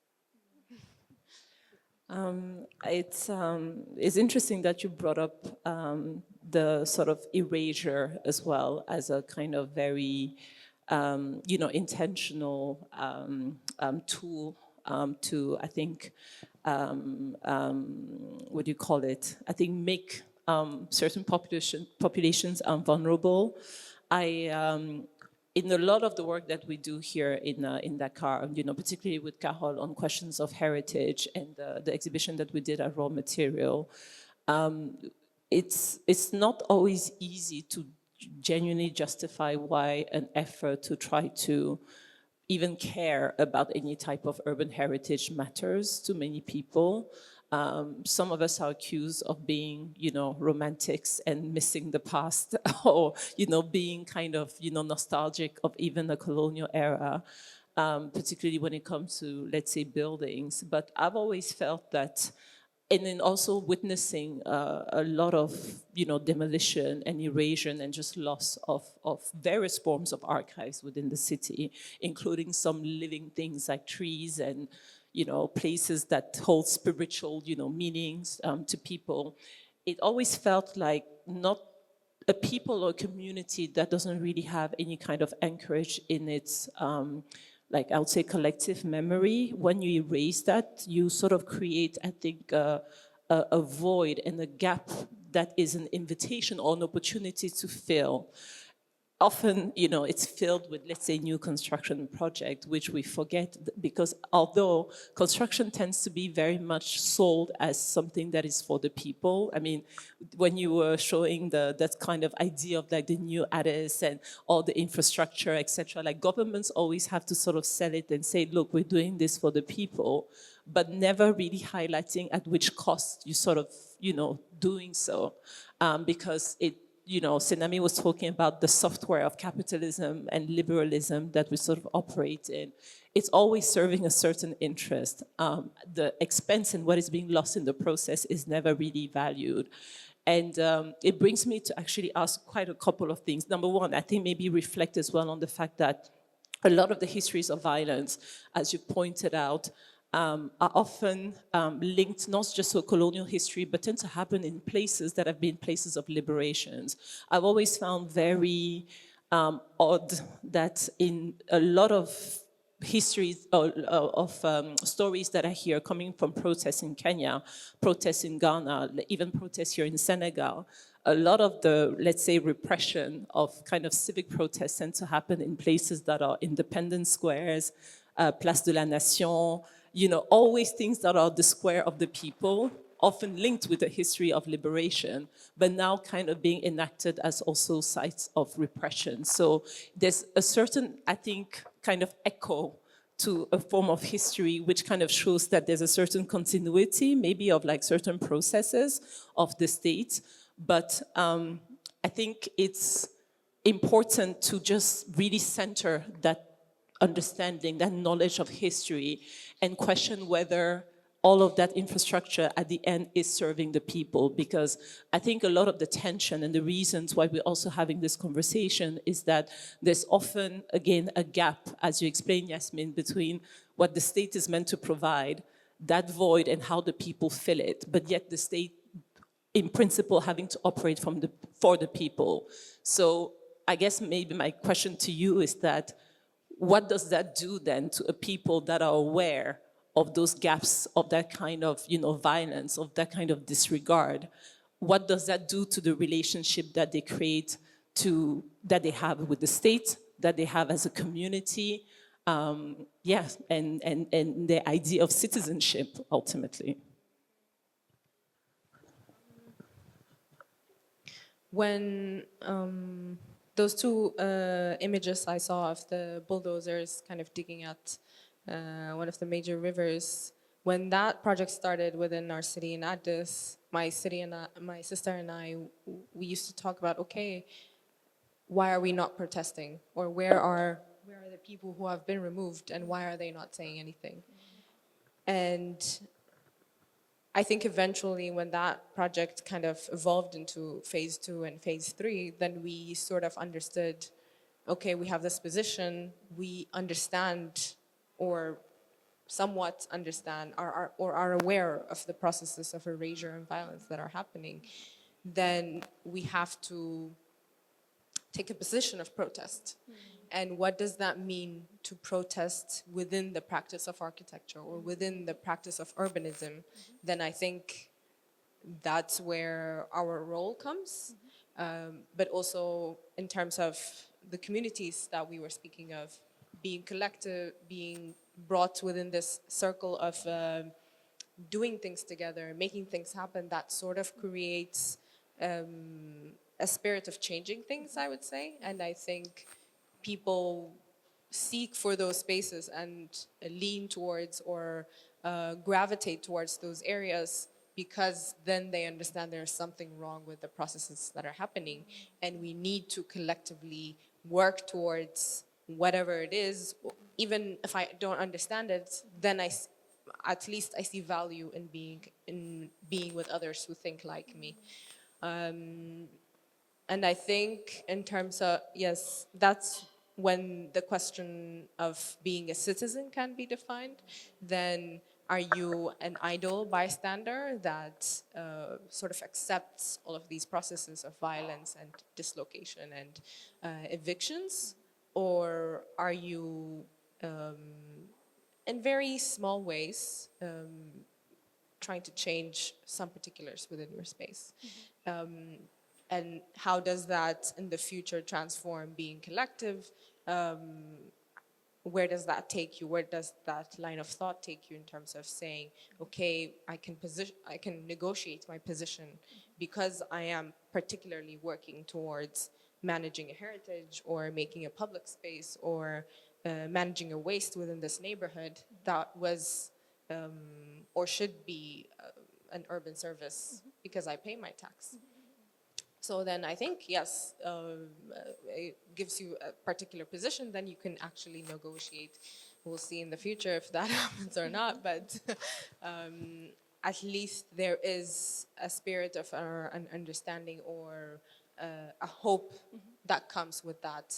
It's interesting that you brought up the sort of erasure as well as a kind of very, intentional tool to, I think, what do you call it? I think make certain populations vulnerable. In a lot of the work that we do here in Dakar, particularly with Carol on questions of heritage and the exhibition that we did at Raw Material, it's not always easy to genuinely justify why an effort to try to even care about any type of urban heritage matters to many people. Some of us are accused of being, romantics and missing the past, or, being kind of, nostalgic of even the colonial era, particularly when it comes to, let's say, buildings. But I've always felt that, and then also witnessing a lot of, demolition and erasure and just loss of various forms of archives within the city, including some living things like trees and, places that hold spiritual, meanings to people. It always felt like not a people or community that doesn't really have any kind of anchorage in its, like I would say, collective memory. When you erase that, you sort of create, I think, a void and a gap that is an invitation or an opportunity to fill. Often, it's filled with, let's say, new construction project, which we forget, because although construction tends to be very much sold as something that is for the people. I mean, when you were showing that kind of idea of like the new Addis and all the infrastructure, etc., like governments always have to sort of sell it and say, look, we're doing this for the people, but never really highlighting at which cost you sort of, doing so, because it, Senami was talking about the software of capitalism and liberalism that we sort of operate in. It's always serving a certain interest. The expense and what is being lost in the process is never really valued. And it brings me to actually ask quite a couple of things. Number one, I think maybe reflect as well on the fact that a lot of the histories of violence, as you pointed out, are often linked not just to a colonial history, but tend to happen in places that have been places of liberations. I've always found very odd that in a lot of histories of stories that I hear coming from protests in Kenya, protests in Ghana, even protests here in Senegal. A lot of the, let's say, repression of kind of civic protests tend to happen in places that are independence squares, Place de la Nation, you know, always things that are the square of the people, often linked with a history of liberation, but now kind of being enacted as also sites of repression. So there's a certain, I think, kind of echo to a form of history which kind of shows that there's a certain continuity, maybe of like certain processes of the state. But I think it's important to just really center that understanding, that knowledge of history, and question whether all of that infrastructure at the end is serving the people. Because I think a lot of the tension and the reasons why we're also having this conversation is that there's often, again, a gap, as you explained, Yasmin, between what the state is meant to provide, that void, and how the people fill it. But yet the state, in principle, having to operate for the people. So I guess maybe my question to you is that, what does that do then to a people that are aware of those gaps, of that kind of, you know, violence, of that kind of disregard? What does that do to the relationship that they create, that they have with the state, that they have as a community, and the idea of citizenship, ultimately? When those two images I saw of the bulldozers kind of digging at one of the major rivers, when that project started within our city in Addis, my sister and I, we used to talk about, okay, why are we not protesting? Or where are the people who have been removed, and why are they not saying anything? And I think eventually when that project kind of evolved into phase 2 and phase 3, then we sort of understood, okay, we have this position, we understand or somewhat understand or are aware of the processes of erasure and violence that are happening, then we have to take a position of protest. And what does that mean to protest within the practice of architecture or within the practice of urbanism? Then I think that's where our role comes. But also in terms of the communities that we were speaking of, being collective, being brought within this circle of doing things together, making things happen, that sort of creates a spirit of changing things, I would say. And I think people seek for those spaces and lean towards or gravitate towards those areas, because then they understand there's something wrong with the processes that are happening, and we need to collectively work towards whatever it is. Even if I don't understand it, then at least I see value in being with others who think like me. And I think in terms of, yes, that's when the question of being a citizen can be defined. Then are you an idle bystander that sort of accepts all of these processes of violence and dislocation and evictions? Or are you, in very small ways, trying to change some particulars within your space? And how does that in the future transform being collective? Where does that take you? Where does that line of thought take you in terms of saying, okay, I can negotiate my position because I am particularly working towards managing a heritage or making a public space or managing a waste within this neighborhood that was or should be an urban service because I pay my tax. So then I think, yes, it gives you a particular position, then you can actually negotiate. We'll see in the future if that happens or not, but at least there is a spirit of an understanding or a hope that comes with that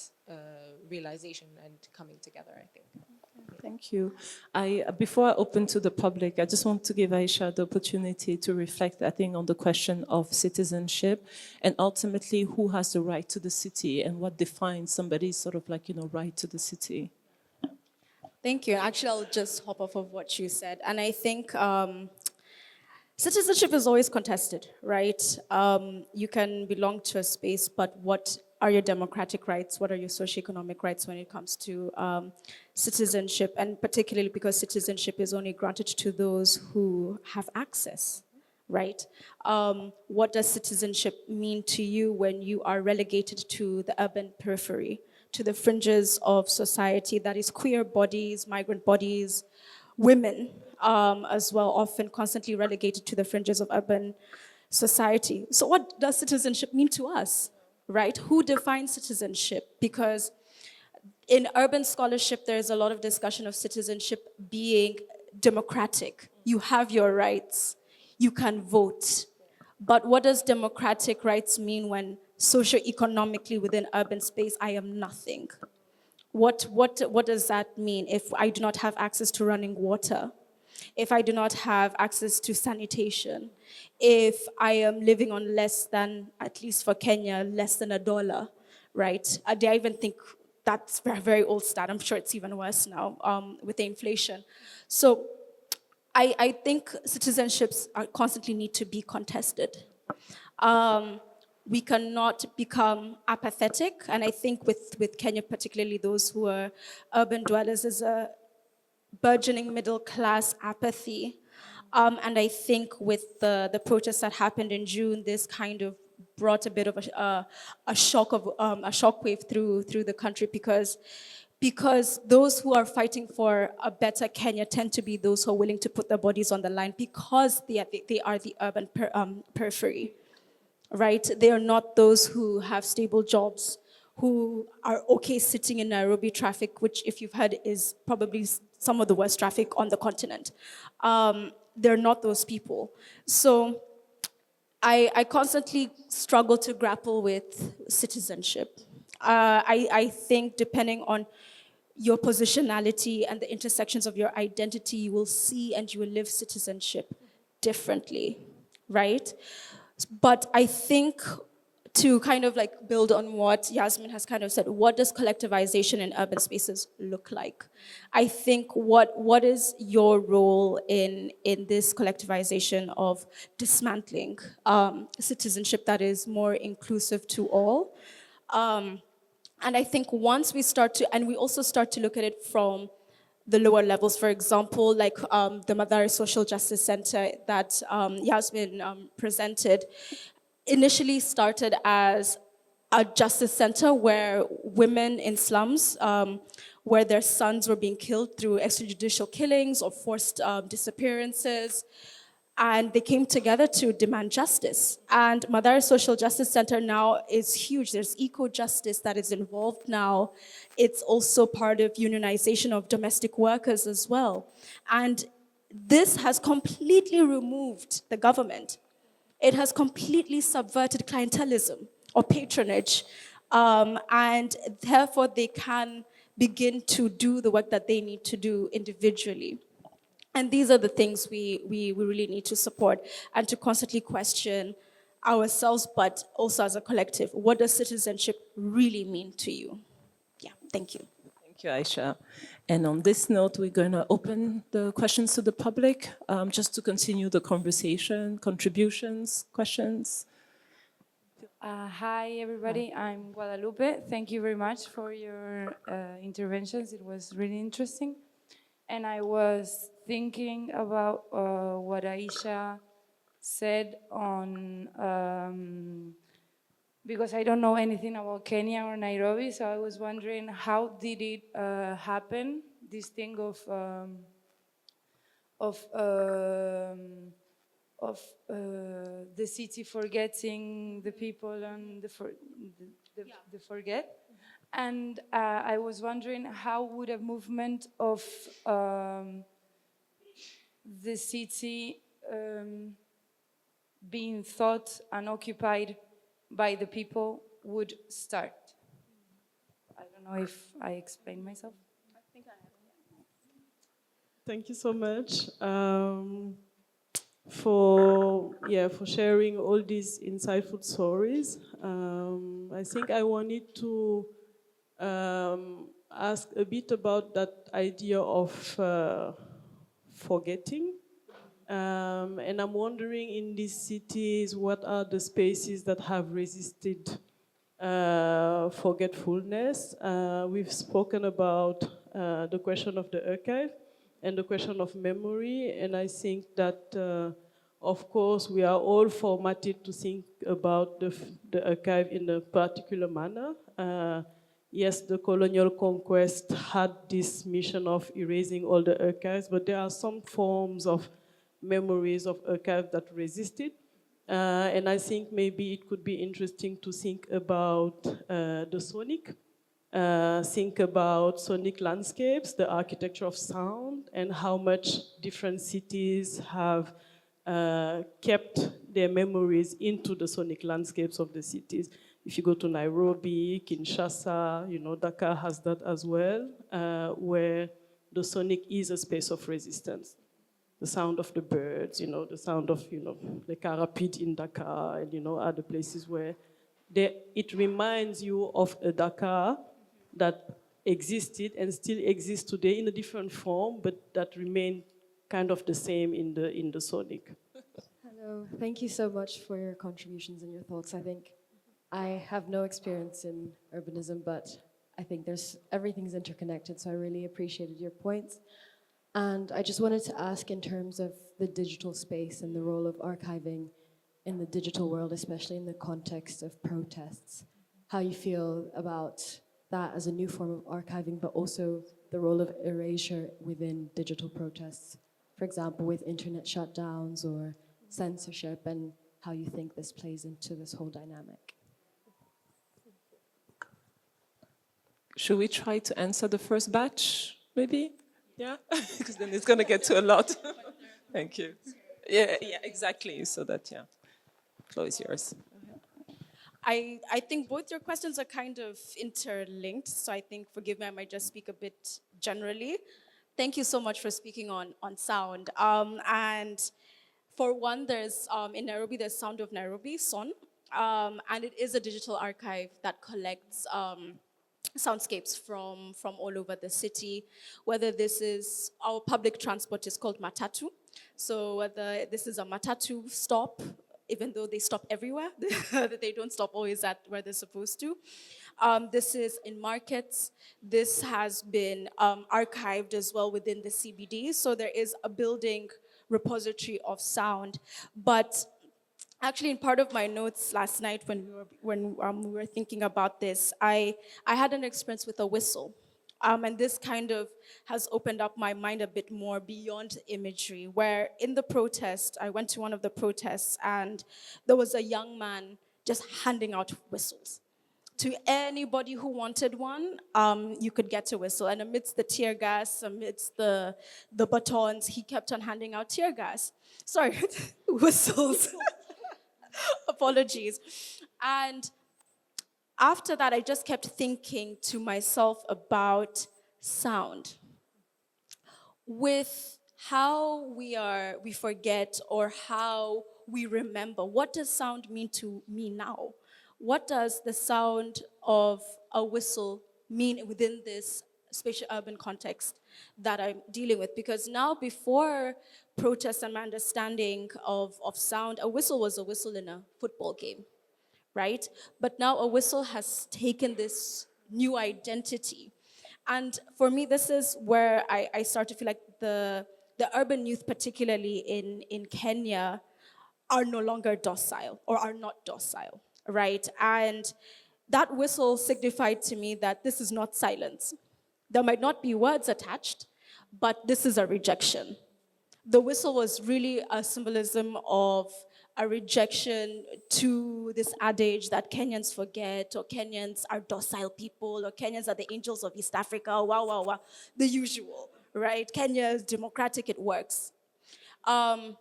realization and coming together, I think. Thank you. Before I open to the public, I just want to give Aisha the opportunity to reflect, I think, on the question of citizenship and ultimately who has the right to the city and what defines somebody's sort of like, right to the city. Thank you. Actually, I'll just hop off of what you said. And I think citizenship is always contested, right? You can belong to a space, but what are your democratic rights? What are your socioeconomic rights when it comes to citizenship? And particularly because citizenship is only granted to those who have access, right? What does citizenship mean to you when you are relegated to the urban periphery, to the fringes of society, that is queer bodies, migrant bodies, women as well, often constantly relegated to the fringes of urban society. So what does citizenship mean to us, right? Who defines citizenship? Because in urban scholarship, there's a lot of discussion of citizenship being democratic. You have your rights, you can vote. But what does democratic rights mean when socioeconomically within urban space, I am nothing? What does that mean if I do not have access to running water? If I do not have access to sanitation? If I am living on less than, at least for Kenya, less than $1, right? I even think that's a very old stat. I'm sure it's even worse now with the inflation. So I think citizenships constantly need to be contested. We cannot become apathetic, and I think with Kenya, particularly those who are urban dwellers, there's a burgeoning middle class apathy. And I think with the protests that happened in June, this kind of brought a bit of a shockwave through the country because those who are fighting for a better Kenya tend to be those who are willing to put their bodies on the line because they are the urban periphery, right? They are not those who have stable jobs, who are okay sitting in Nairobi traffic, which if you've heard is probably some of the worst traffic on the continent. They're not those people. So I constantly struggle to grapple with citizenship. I think depending on your positionality and the intersections of your identity, you will see and you will live citizenship differently, right? But I think to kind of like build on what Yasmin has kind of said, what does collectivization in urban spaces look like? I think what is your role in this collectivization of dismantling citizenship that is more inclusive to all? And I think once we start to, and we also start to look at it from the lower levels, for example, like the Mathare Social Justice Center that Yasmin presented, initially started as a justice center where women in slums, where their sons were being killed through extrajudicial killings or forced disappearances, and they came together to demand justice. And Mathare Social Justice Center now is huge. There's eco-justice that is involved now. It's also part of unionization of domestic workers as well. And this has completely removed the government. It has completely subverted clientelism or patronage. And therefore they can begin to do the work that they need to do individually. And these are the things we really need to support and to constantly question ourselves, but also as a collective. What does citizenship really mean to you? Yeah, thank you. Thank you, Aisha. And on this note, we're going to open the questions to the public, just to continue the conversation, contributions, questions. Hi, everybody. I'm Guadalupe. Thank you very much for your interventions. It was really interesting. And I was thinking about what Aisha said on, because I don't know anything about Kenya or Nairobi, so I was wondering how did it happen, this thing of the city forgetting the people and the forget. And I was wondering how would a movement of the city being thought and occupied by the people would start. I don't know if I explained myself. I think I have. Thank you so much for sharing all these insightful stories. I think I wanted to ask a bit about that idea of forgetting. And I'm wondering, in these cities, what are the spaces that have resisted forgetfulness? We've spoken about the question of the archive and the question of memory, and I think that, of course, we are all formatted to think about the archive in a particular manner. Yes, the colonial conquest had this mission of erasing all the archives, but there are some forms of memories of archives that resisted. And I think maybe it could be interesting to think about the sonic, think about sonic landscapes, the architecture of sound, and how much different cities have kept their memories into the sonic landscapes of the cities. If you go to Nairobi, Kinshasa, Dakar has that as well, where the sonic is a space of resistance. The sound of the birds, the sound of, the car rapide in Dakar, and, other places where it reminds you of a Dakar that existed and still exists today in a different form, but that remained kind of the same in the sonic. Hello, thank you so much for your contributions and your thoughts. I think I have no experience in urbanism, but I think everything's interconnected, so I really appreciated your points. And I just wanted to ask, in terms of the digital space and the role of archiving in the digital world, especially in the context of protests, how you feel about that as a new form of archiving, but also the role of erasure within digital protests, for example, with internet shutdowns or censorship, and how you think this plays into this whole dynamic. Should we try to answer the first batch, maybe? Yeah, because then it's going to get to a lot. Thank you. Yeah, exactly. So that, floor is yours. I think both your questions are kind of interlinked. So I think, forgive me, I might just speak a bit generally. Thank you so much for speaking on sound. And for one, there's, in Nairobi, there's Sound of Nairobi, SON. And it is a digital archive that collects soundscapes from all over the city, whether this is, our public transport is called matatu. So whether this is a matatu stop, even though they stop everywhere, they don't stop always at where they're supposed to. This is in markets. This has been archived as well within the CBD. So there is a building repository of sound. But actually, in part of my notes last night when we were thinking about this, I had an experience with a whistle. And this kind of has opened up my mind a bit more beyond imagery, where in the protest, I went to one of the protests, and there was a young man just handing out whistles. To anybody who wanted one, you could get a whistle. And amidst the tear gas, amidst the batons, he kept on handing out tear gas. Sorry, whistles. Apologies. And after that, I just kept thinking to myself about sound. With how we forget, or how we remember, what does sound mean to me now? What does the sound of a whistle mean within this spatial urban context that I'm dealing with? Because now, before protests and my understanding of sound, a whistle was a whistle in a football game, right? But now a whistle has taken this new identity. And for me, this is where I start to feel like the urban youth, particularly in Kenya, are no longer docile, or are not docile, right? And that whistle signified to me that this is not silence. There might not be words attached, but this is a rejection. The whistle was really a symbolism of a rejection to this adage that Kenyans forget, or Kenyans are docile people, or Kenyans are the angels of East Africa, wow, the usual, right? Kenya is democratic, it works. And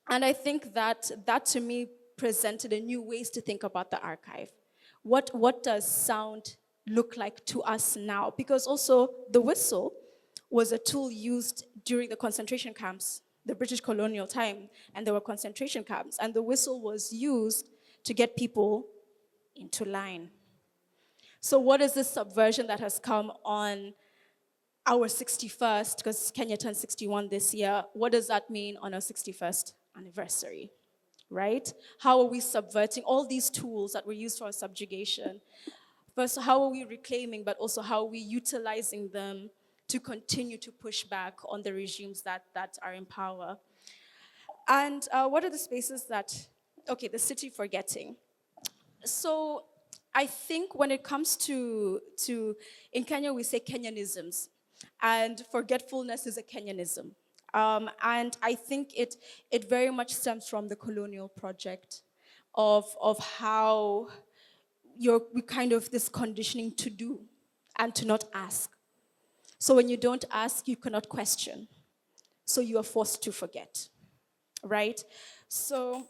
I think that to me presented a new ways to think about the archive. What does sound look like to us now? Because also the whistle was a tool used during the concentration camps, the British colonial time, and there were concentration camps, and the whistle was used to get people into line. So what is this subversion that has come on our 61st, because Kenya turned 61 this year, what does that mean on our 61st anniversary, right? How are we subverting all these tools that were used for our subjugation? First, how are we reclaiming, but also how are we utilizing them to continue to push back on the regimes that are in power? And what are the spaces that, okay, the city forgetting. So I think when it comes to in Kenya, we say Kenyanisms, and forgetfulness is a Kenyanism. And I think it very much stems from the colonial project of how we kind of this conditioning to do and to not ask. So when you don't ask, you cannot question. So you are forced to forget, right? So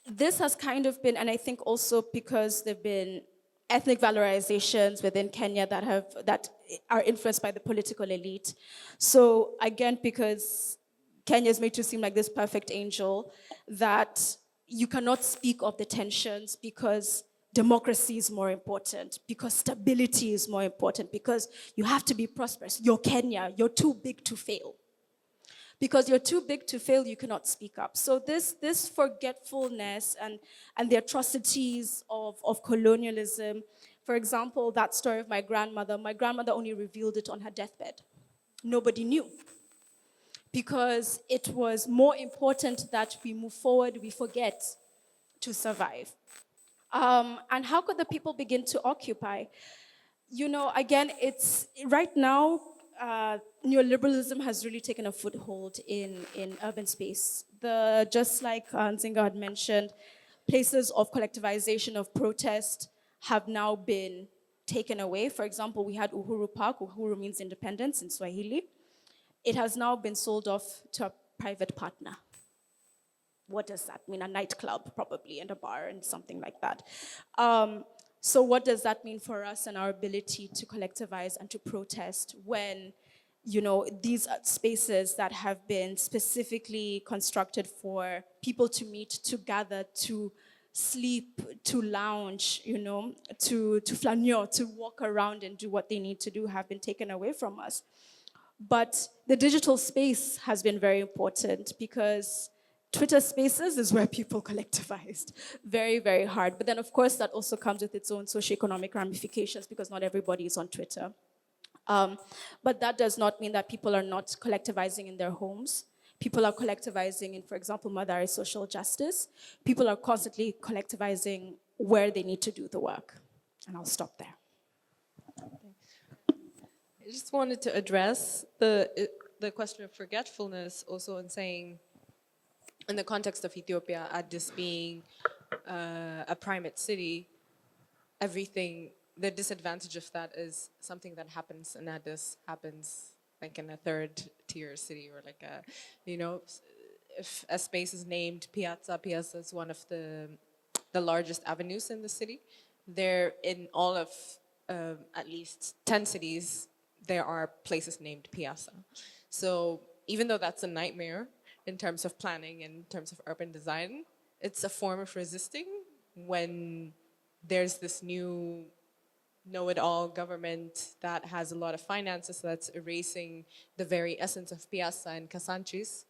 this has kind of been, and I think also because there've been ethnic valorizations within Kenya that are influenced by the political elite. So again, because Kenya is made to seem like this perfect angel, that you cannot speak of the tensions because democracy is more important, because stability is more important, because you have to be prosperous. You're Kenya, you're too big to fail. Because you're too big to fail, you cannot speak up. So this forgetfulness and the atrocities of colonialism, for example, that story of my grandmother only revealed it on her deathbed. Nobody knew. Because it was more important that we move forward, we forget to survive. And how could the people begin to occupy? You know, again, it's right now, neoliberalism has really taken a foothold in urban space. Just like Nzinga had mentioned, places of collectivization, of protest have now been taken away. For example, we had Uhuru Park. Uhuru means independence in Swahili. It has now been sold off to a private partner. What does that mean? A nightclub, probably, and a bar, and something like that. So what does that mean for us and our ability to collectivize and to protest when, you know, these spaces that have been specifically constructed for people to meet, to gather, to sleep, to lounge, you know, to flaneur, to walk around and do what they need to do have been taken away from us. But the digital space has been very important because Twitter Spaces is where people collectivized very, very hard. But then, of course, that also comes with its own socioeconomic ramifications because not everybody is on Twitter. But that does not mean that people are not collectivizing in their homes. People are collectivizing in, for example, Madari social justice. People are constantly collectivizing where they need to do the work. And I'll stop there. I just wanted to address the question of forgetfulness also in saying, in the context of Ethiopia, Addis being a primate city, everything, the disadvantage of that is something that happens in Addis happens like in a third tier city or like a, you know, if a space is named Piazza, Piazza is one of the largest avenues in the city. There, in all of at least 10 cities, there are places named Piazza. So even though that's a nightmare, in terms of planning, in terms of urban design, it's a form of resisting when there's this new know-it-all government that has a lot of finances that's erasing the very essence of Piazza and Casanchis.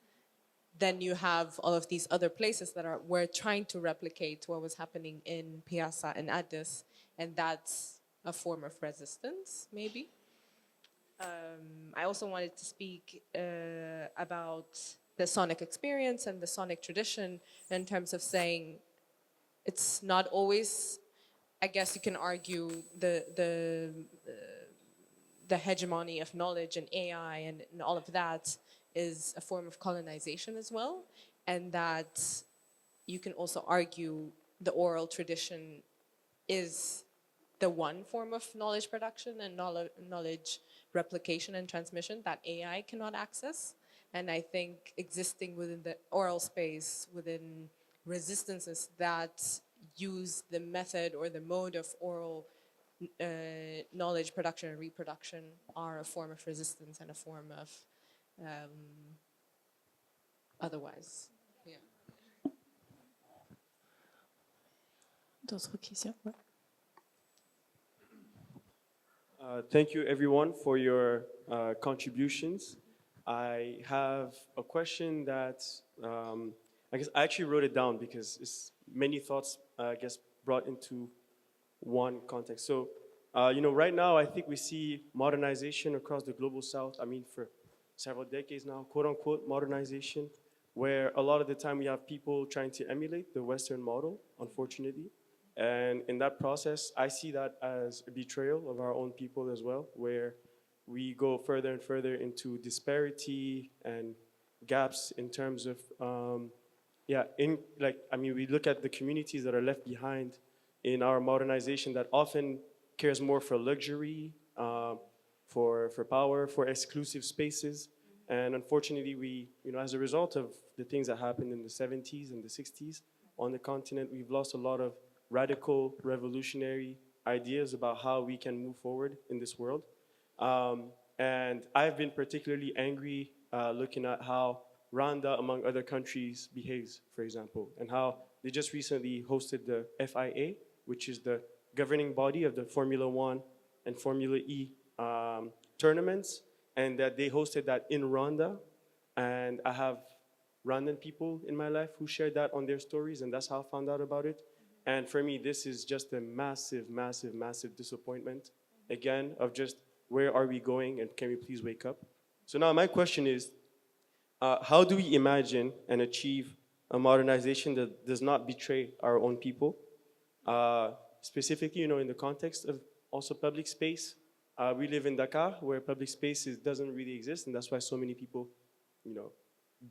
Then you have all of these other places that were trying to replicate what was happening in Piazza and Addis, and that's a form of resistance, maybe. I also wanted to speak about the sonic experience and the sonic tradition in terms of saying it's not always, I guess you can argue the hegemony of knowledge and AI and all of that is a form of colonization as well, and that you can also argue the oral tradition is the one form of knowledge production and knowledge replication and transmission that AI cannot access. And I think existing within the oral space, within resistances that use the method or the mode of oral knowledge production and reproduction are a form of resistance and a form of otherwise. Yeah. D'autres questions? Ouais. Thank you, everyone, for your contributions. I have a question that I guess I actually wrote it down because it's many thoughts, I guess, brought into one context. So, right now, I think we see modernization across the global south. I mean, for several decades now, quote unquote, modernization, where a lot of the time we have people trying to emulate the Western model, unfortunately. And in that process, I see that as a betrayal of our own people as well, where we go further and further into disparity and gaps in terms of, we look at the communities that are left behind in our modernization that often cares more for luxury, for power, for exclusive spaces. And unfortunately, we, as a result of the things that happened in the 70s and the 60s on the continent, we've lost a lot of radical, revolutionary ideas about how we can move forward in this world. And I've been particularly angry looking at how Rwanda, among other countries, behaves, for example, and how they just recently hosted the FIA, which is the governing body of the Formula One and Formula E tournaments, and that they hosted that in Rwanda. And I have Rwandan people in my life who shared that on their stories, and that's how I found out about it. And for me, this is just a massive, massive, massive disappointment, again, of just where are we going and can we please wake up? So now my question is, how do we imagine and achieve a modernization that does not betray our own people? Specifically, in the context of also public space. We live in Dakar, where public space doesn't really exist, and that's why so many people,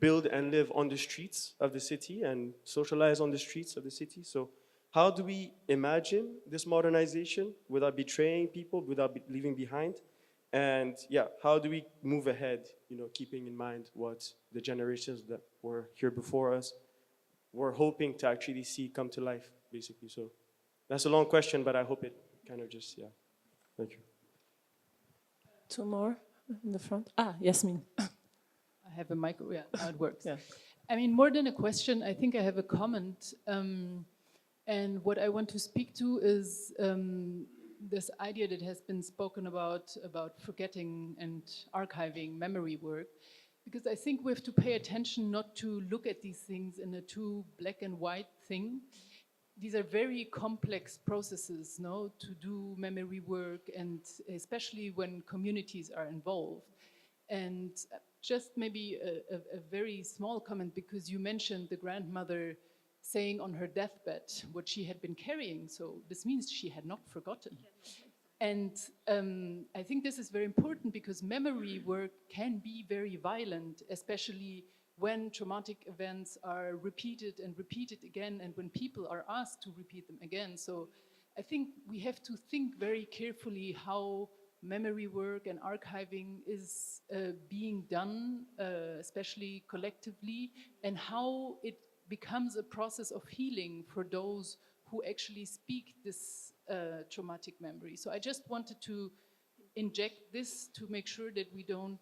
build and live on the streets of the city and socialize on the streets of the city. So how do we imagine this modernization without betraying people, without leaving behind? And how do we move ahead, keeping in mind what the generations that were here before us were hoping to actually see come to life, basically. So that's a long question, but I hope it kind of just, Thank you. Two more in the front. Yasmin. I have a micro, now it works. Yeah. I mean, more than a question, I think I have a comment. And what I want to speak to is this idea that has been spoken about forgetting and archiving memory work. Because I think we have to pay attention not to look at these things in a too black and white thing. These are very complex processes, to do memory work, and especially when communities are involved. And just maybe a very small comment, because you mentioned the grandmother saying on her deathbed what she had been carrying. So this means she had not forgotten. And I think this is very important because memory work can be very violent, especially when traumatic events are repeated and repeated again, and when people are asked to repeat them again. So I think we have to think very carefully how memory work and archiving is being done, especially collectively, and how it becomes a process of healing for those who actually speak this traumatic memory. So I just wanted to inject this to make sure that we don't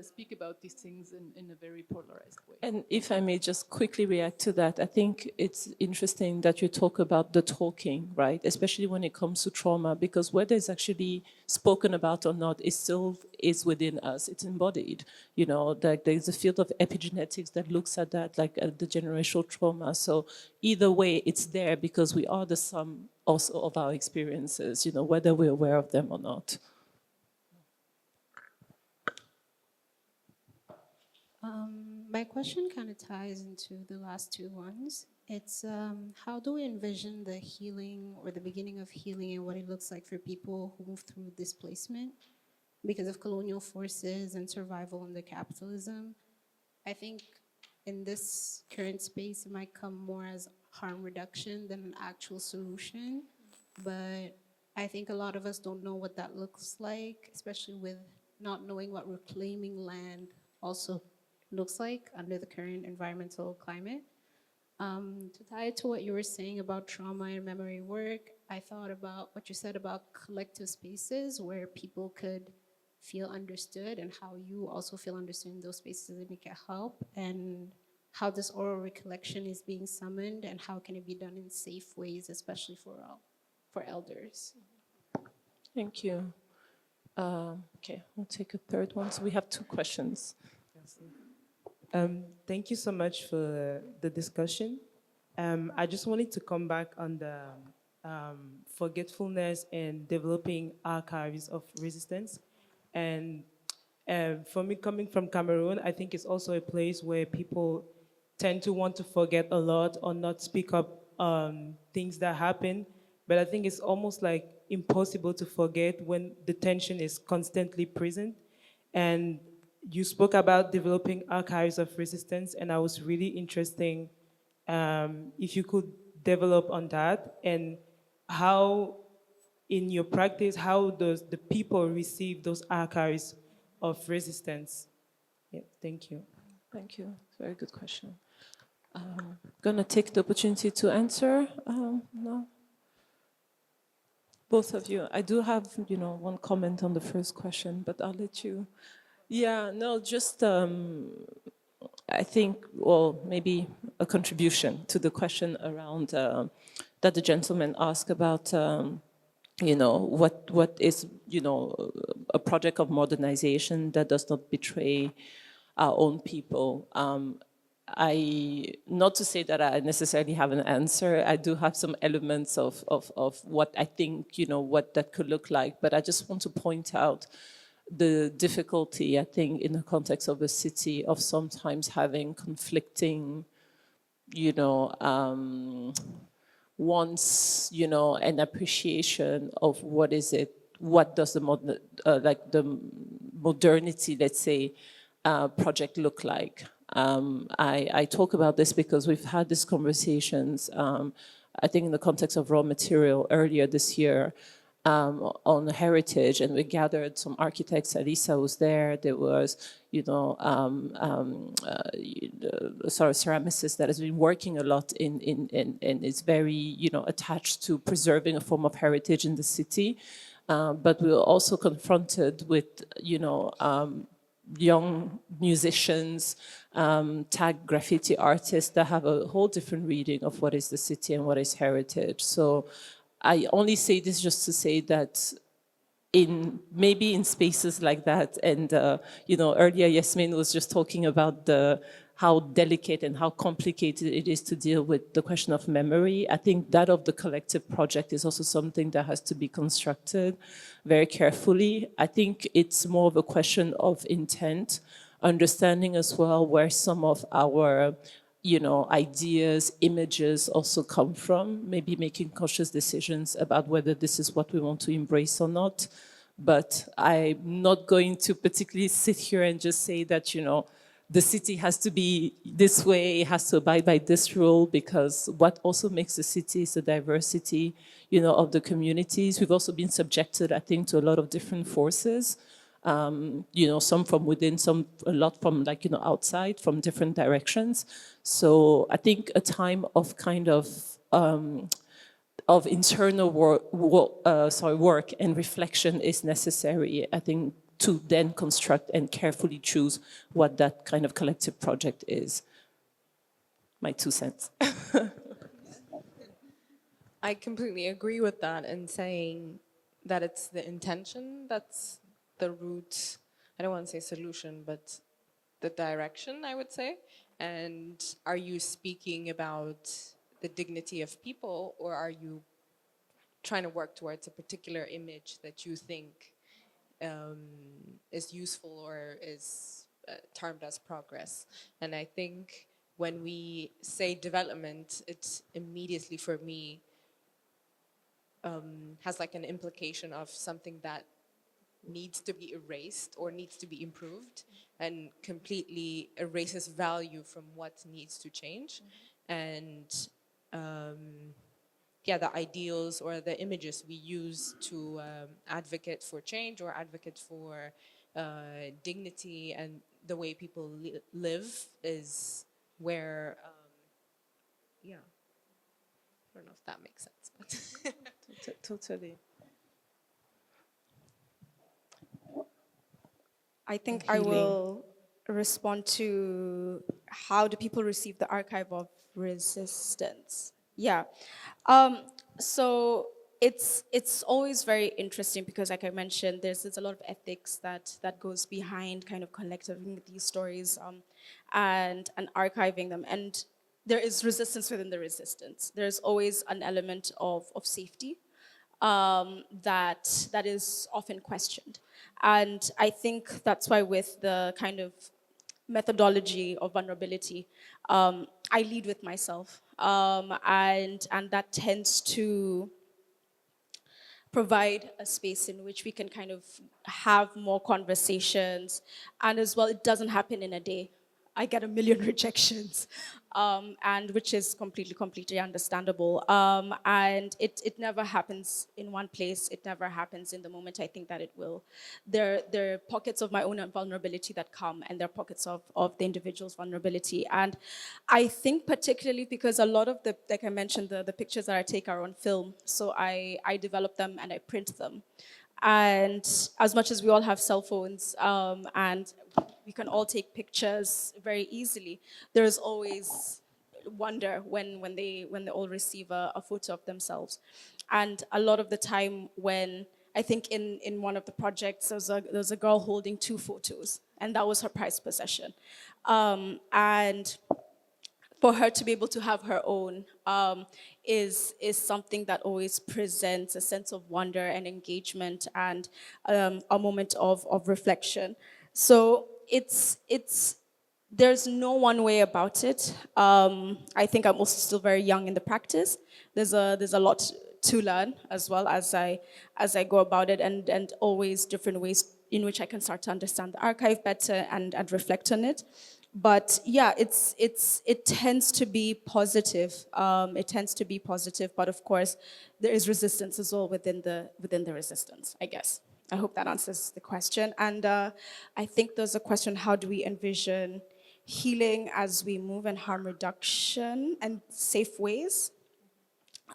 speak about these things in a very polarized way. And if I may just quickly react to that, I think it's interesting that you talk about the talking, right? Especially when it comes to trauma, because whether it's actually spoken about or not, it still is within us. It's embodied. Like there's a field of epigenetics that looks at that, like the generational trauma. So either way, it's there because we are the sum also of our experiences, whether we're aware of them or not. My question kind of ties into the last two ones. It's how do we envision the healing or the beginning of healing and what it looks like for people who move through displacement because of colonial forces and survival under capitalism? I think in this current space, it might come more as harm reduction than an actual solution. But I think a lot of us don't know what that looks like, especially with not knowing what reclaiming land also looks like under the current environmental climate. To tie it to what you were saying about trauma and memory work, I thought about what you said about collective spaces where people could feel understood and how you also feel understood in those spaces and it can help, and how this oral recollection is being summoned and how can it be done in safe ways, especially for elders. Thank you. Okay, we'll take a third one. So we have two questions. Thank you so much for the discussion. I just wanted to come back on the forgetfulness and developing archives of resistance. And for me, coming from Cameroon, I think it's also a place where people tend to want to forget a lot or not speak up on things that happen. But I think it's almost like impossible to forget when the tension is constantly present. And you spoke about developing archives of resistance, and I was really interested if you could develop on that and how, in your practice, how does the people receive those archives of resistance? Yeah, thank you. Thank you. Very good question. Gonna take the opportunity to answer now. Both of you. I do have, one comment on the first question, but I'll let you. Yeah, no, just I think, well, maybe a contribution to the question around that the gentleman asked about, what is, a project of modernization that does not betray our own people. Not to say that I necessarily have an answer. I do have some elements of what I think, what that could look like, but I just want to point out the difficulty, I think, in the context of a city of sometimes having conflicting, wants, an appreciation of what is it, what does the modernity, let's say, project look like. I talk about this because we've had these conversations, I think in the context of raw material earlier this year, on heritage, and we gathered some architects. Alisa was there. There was, ceramicist that has been working a lot and is very, attached to preserving a form of heritage in the city. But we were also confronted with, young musicians, tag graffiti artists that have a whole different reading of what is the city and what is heritage. So I only say this just to say that maybe in spaces like that, and earlier Yasmin was just talking about how delicate and how complicated it is to deal with the question of memory. I think that of the collective project is also something that has to be constructed very carefully. I think it's more of a question of intent, understanding as well where some of our ideas, images also come from, maybe making conscious decisions about whether this is what we want to embrace or not. But I'm not going to particularly sit here and just say that, the city has to be this way, it has to abide by this rule, because what also makes the city is the diversity, of the communities. We've also been subjected, I think, to a lot of different forces. Some from within, a lot from outside, from different directions. So I think a time of kind of internal work and reflection is necessary, I think, to then construct and carefully choose what that kind of collective project is. My 2 cents. I completely agree with that, and saying that it's the intention that's the root, I don't want to say solution, but the direction, I would say. And are you speaking about the dignity of people, or are you trying to work towards a particular image that you think is useful or is termed as progress? And I think when we say development, it's immediately, for me, has an implication of something that needs to be erased or needs to be improved, and completely erases value from what needs to change. And the ideals or the images we use to advocate for change or advocate for dignity and the way people live is where, I don't know if that makes sense, but Totally. I think I will respond to how do people receive the archive of resistance. Yeah. So it's always very interesting because, like I mentioned, there's a lot of ethics that goes behind kind of collecting these stories and archiving them. And there is resistance within the resistance. There's always an element of safety that is often questioned. And I think that's why with the kind of methodology of vulnerability, I lead with myself. And that tends to provide a space in which we can kind of have more conversations. And as well, it doesn't happen in a day. I get a million rejections, and which is completely understandable. And it never happens in one place. It never happens in the moment I think that it will. There are pockets of my own vulnerability that come, and there are pockets of the individual's vulnerability. And I think particularly because a lot of the, like I mentioned, the pictures that I take are on film. So I develop them and I print them. And as much as we all have cell phones and we can all take pictures very easily, there's always wonder when they all receive a photo of themselves. And a lot of the time when, I think in one of the projects, there was a girl holding 2 photos, and that was her prized possession. And for her to be able to have her own is something that always presents a sense of wonder and engagement and a moment of reflection. So there's no one way about it. I think I'm also still very young in the practice. There's a lot to learn as well as I go about it, and always different ways in which I can start to understand the archive better and reflect on it. But yeah, it tends to be positive. It tends to be positive, but of course, there is resistance as well within the resistance, I guess. I hope that answers the question. And I think there's a question: how do we envision healing as we move, and harm reduction and safe ways?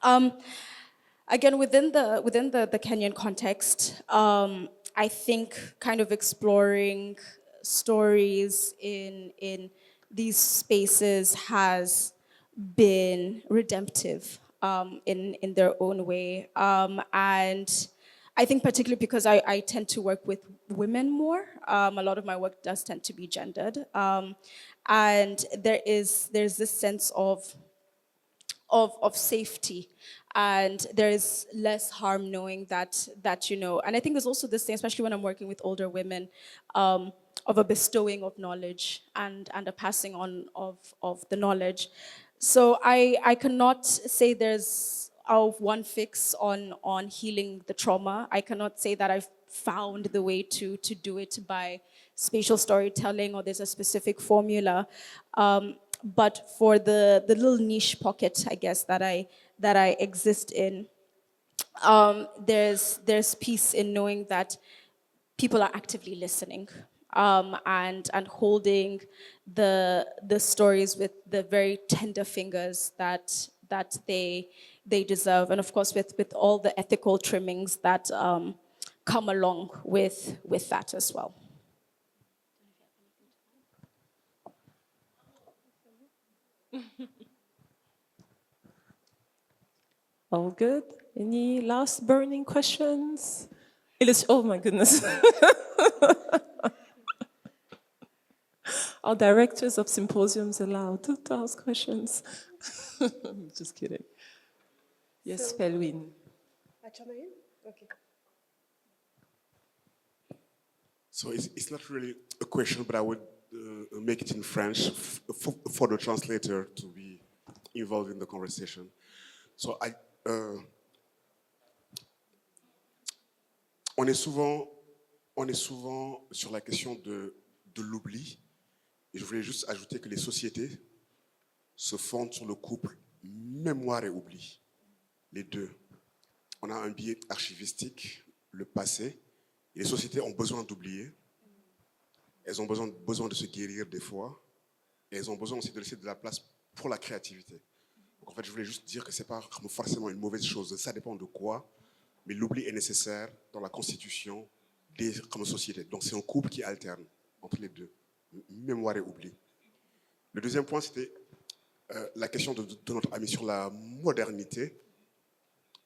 Again, within the Kenyan context, I think kind of exploring stories in these spaces has been redemptive in their own way. And I think particularly because I tend to work with women more, a lot of my work does tend to be gendered. And there's this sense of safety, and there is less harm knowing that you know. And I think there's also this thing, especially when I'm working with older women, of a bestowing of knowledge and a passing on of the knowledge. So I cannot say there's one fix on healing the trauma. I cannot say that I've found the way to do it by spatial storytelling, or there's a specific formula. But for the little niche pocket, I guess, that I exist in, there's peace in knowing that people are actively listening, and holding the stories with the very tender fingers that they deserve, and of course with all the ethical trimmings that come along with that as well. All good? Any last burning questions? Oh my goodness. Are directors of symposiums allowed to ask questions? Just kidding. Yes, Felwin. Okay. So it's not really a question, but I would make it in French for the translator to be involved in the conversation. So on est souvent sur la question de l'oubli. Et je voulais juste ajouter que les sociétés se fondent sur le couple mémoire et oubli. Les deux. On a un biais archivistique, le passé, et les sociétés ont besoin d'oublier. Elles ont besoin de se guérir des fois, et elles ont besoin aussi de laisser de la place pour la créativité. Donc en fait, je voulais juste dire que ce n'est pas forcément une mauvaise chose, ça dépend de quoi, mais l'oubli est nécessaire dans la constitution des sociétés. Donc c'est un couple qui alterne entre les deux, mémoire et oubli. Le deuxième point, c'était la question de notre ami sur la modernité.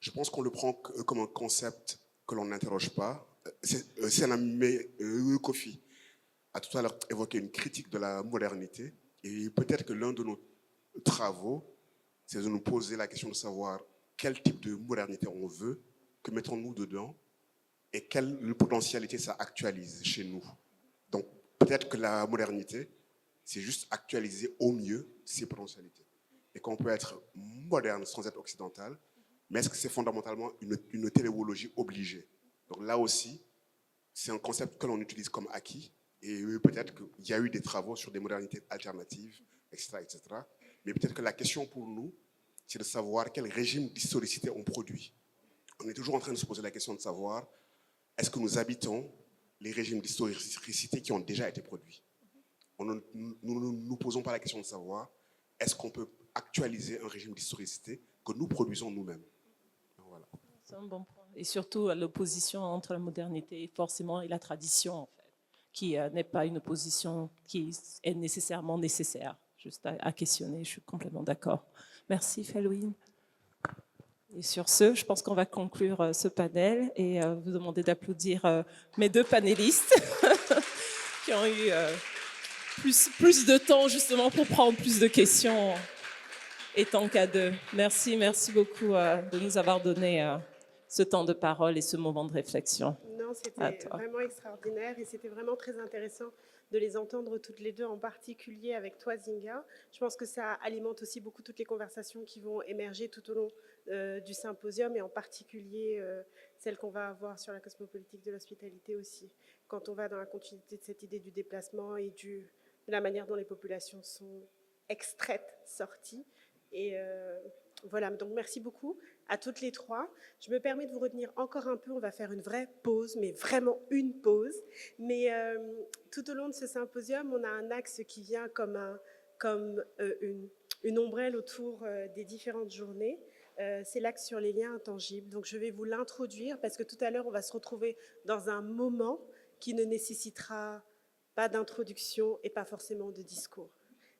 Je pense qu'on le prend comme un concept que l'on n'interroge pas. C'est un Kofi a tout à l'heure évoqué une critique de la modernité. Et peut-être que l'un de nos travaux, c'est de nous poser la question de savoir quel type de modernité on veut, que mettons-nous dedans, et quelle potentialité ça actualise chez nous. Donc peut-être que la modernité, c'est juste actualiser au mieux ses potentialités. Et qu'on peut être moderne sans être occidental, mais est-ce que c'est fondamentalement une téléologie obligée? Donc là aussi, c'est un concept que l'on utilise comme acquis, et peut-être qu'il y a eu des travaux sur des modernités alternatives, etc., etc. Mais peut-être que la question pour nous, c'est de savoir quel régime d'historicité on produit. On est toujours en train de se poser la question de savoir, est-ce que nous habitons les régimes d'historicité qui ont déjà été produits? Nous ne nous posons pas la question de savoir, est-ce qu'on peut actualiser un régime d'historicité que nous produisons nous-mêmes? Voilà. C'est un bon point. Et surtout l'opposition entre la modernité forcément et la tradition, en fait, qui n'est pas une opposition qui est nécessairement nécessaire, juste à questionner. Je suis complètement d'accord. Merci, Felwine. Et sur ce, je pense qu'on va conclure ce panel et vous demander d'applaudir mes deux panélistes qui ont eu plus de temps justement pour prendre plus de questions étant qu'à deux. Merci beaucoup de nous avoir donné ce temps de parole et ce moment de réflexion. Non, c'était vraiment extraordinaire et c'était vraiment très intéressant de les entendre toutes les deux, en particulier avec toi, Zinga. Je pense que ça alimente aussi beaucoup toutes les conversations qui vont émerger tout au long du symposium et en particulier celle qu'on va avoir sur la cosmopolitique de l'hospitalité aussi, quand on va dans la continuité de cette idée du déplacement et de la manière dont les populations sont extraites, sorties. Et voilà, donc merci beaucoup à toutes les trois. Je me permets de vous retenir encore un peu, on va faire une vraie pause, mais vraiment une pause. Mais tout au long de ce symposium, on a un axe qui vient comme une ombrelle autour des différentes journées. C'est l'axe sur les liens intangibles. Donc je vais vous l'introduire parce que tout à l'heure, on va se retrouver dans un moment qui ne nécessitera pas d'introduction et pas forcément de discours.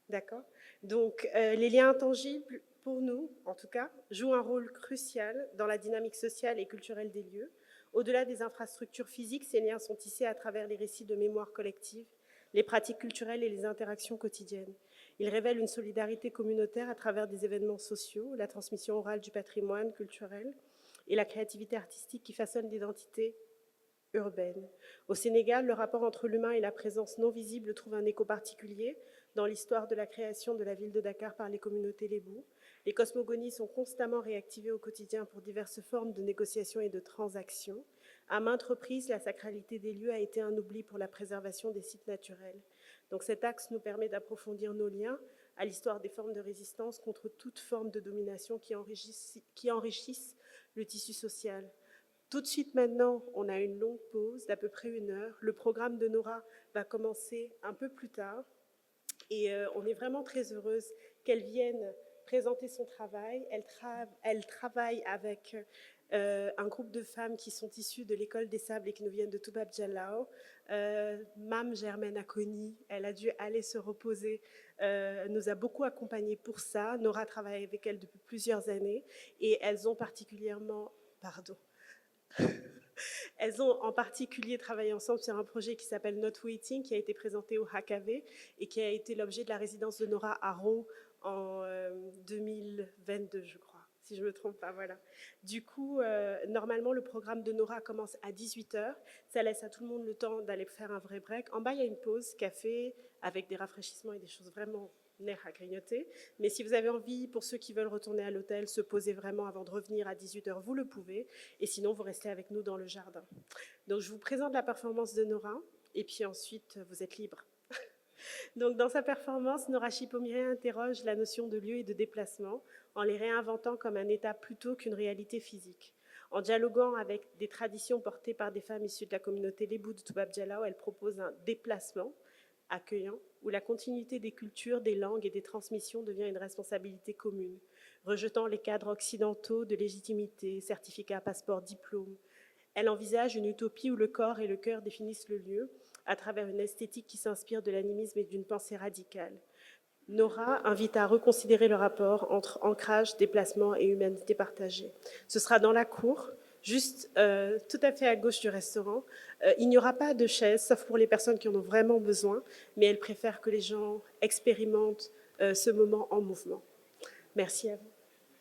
D'accord ? Donc les liens intangibles, pour nous, en tout cas, jouent un rôle crucial dans la dynamique sociale et culturelle des lieux. Au-delà des infrastructures physiques, ces liens sont tissés à travers les récits de mémoire collective, les pratiques culturelles et les interactions quotidiennes. Ils révèlent une solidarité communautaire à travers des événements sociaux, la transmission orale du patrimoine culturel et la créativité artistique qui façonne l'identité urbaine. Au Sénégal, le rapport entre l'humain et la présence non visible trouve un écho particulier dans l'histoire de la création de la ville de Dakar par les communautés lébou. Les cosmogonies sont constamment réactivées au quotidien pour diverses formes de négociations et de transactions. À maintes reprises, la sacralité des lieux a été un oubli pour la préservation des sites naturels. Donc cet axe nous permet d'approfondir nos liens à l'histoire des formes de résistance contre toute forme de domination qui enrichissent le tissu social. Tout de suite maintenant, on a une longue pause d'à peu près 1 heure. Le programme de Nora va commencer un peu plus tard. Et on est vraiment très heureuse qu'elle vienne présenter son travail. Elle travaille avec un groupe de femmes qui sont issues de l'école des sables et qui nous viennent de Toubab Diallo. Mam Germaine Akoni, elle a dû aller se reposer, nous a beaucoup accompagnés pour ça. Nora travaille avec elle depuis plusieurs années et elles ont particulièrement... Elles ont en particulier travaillé ensemble sur un projet qui s'appelle Not Waiting, qui a été présenté au HKV et qui a été l'objet de la résidence de Nora à Roux en 2022, je crois, si je ne me trompe pas. Voilà. Du coup, normalement, le programme de Nora commence à 18h. Ça laisse à tout le monde le temps d'aller faire un vrai break. En bas, il y a une pause café avec des rafraîchissements et des choses vraiment nerfs à grignoter. Mais si vous avez envie, pour ceux qui veulent retourner à l'hôtel, se poser vraiment avant de revenir à 18h, vous le pouvez. Et sinon, vous restez avec nous dans le jardin. Donc, je vous présente la performance de Nora. Et puis ensuite, vous êtes libre. Donc, dans sa performance, Nora Chipomire interroge la notion de lieu et de déplacement en les réinventant comme un état plutôt qu'une réalité physique. En dialoguant avec des traditions portées par des femmes issues de la communauté lébou de Toubab Diallo, elle propose un déplacement accueillant, où la continuité des cultures, des langues et des transmissions devient une responsabilité commune, rejetant les cadres occidentaux de légitimité, certificats, passeports, diplômes. Elle envisage une utopie où le corps et le cœur définissent le lieu, à travers une esthétique qui s'inspire de l'animisme et d'une pensée radicale. Nora invite à reconsidérer le rapport entre ancrage, déplacement et humanité partagée. Ce sera dans la cour, juste tout à fait à gauche du restaurant. Il n'y aura pas de chaises, sauf pour les personnes qui en ont vraiment besoin, mais elle préfère que les gens expérimentent ce moment en mouvement. Merci à vous.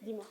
Dis-moi.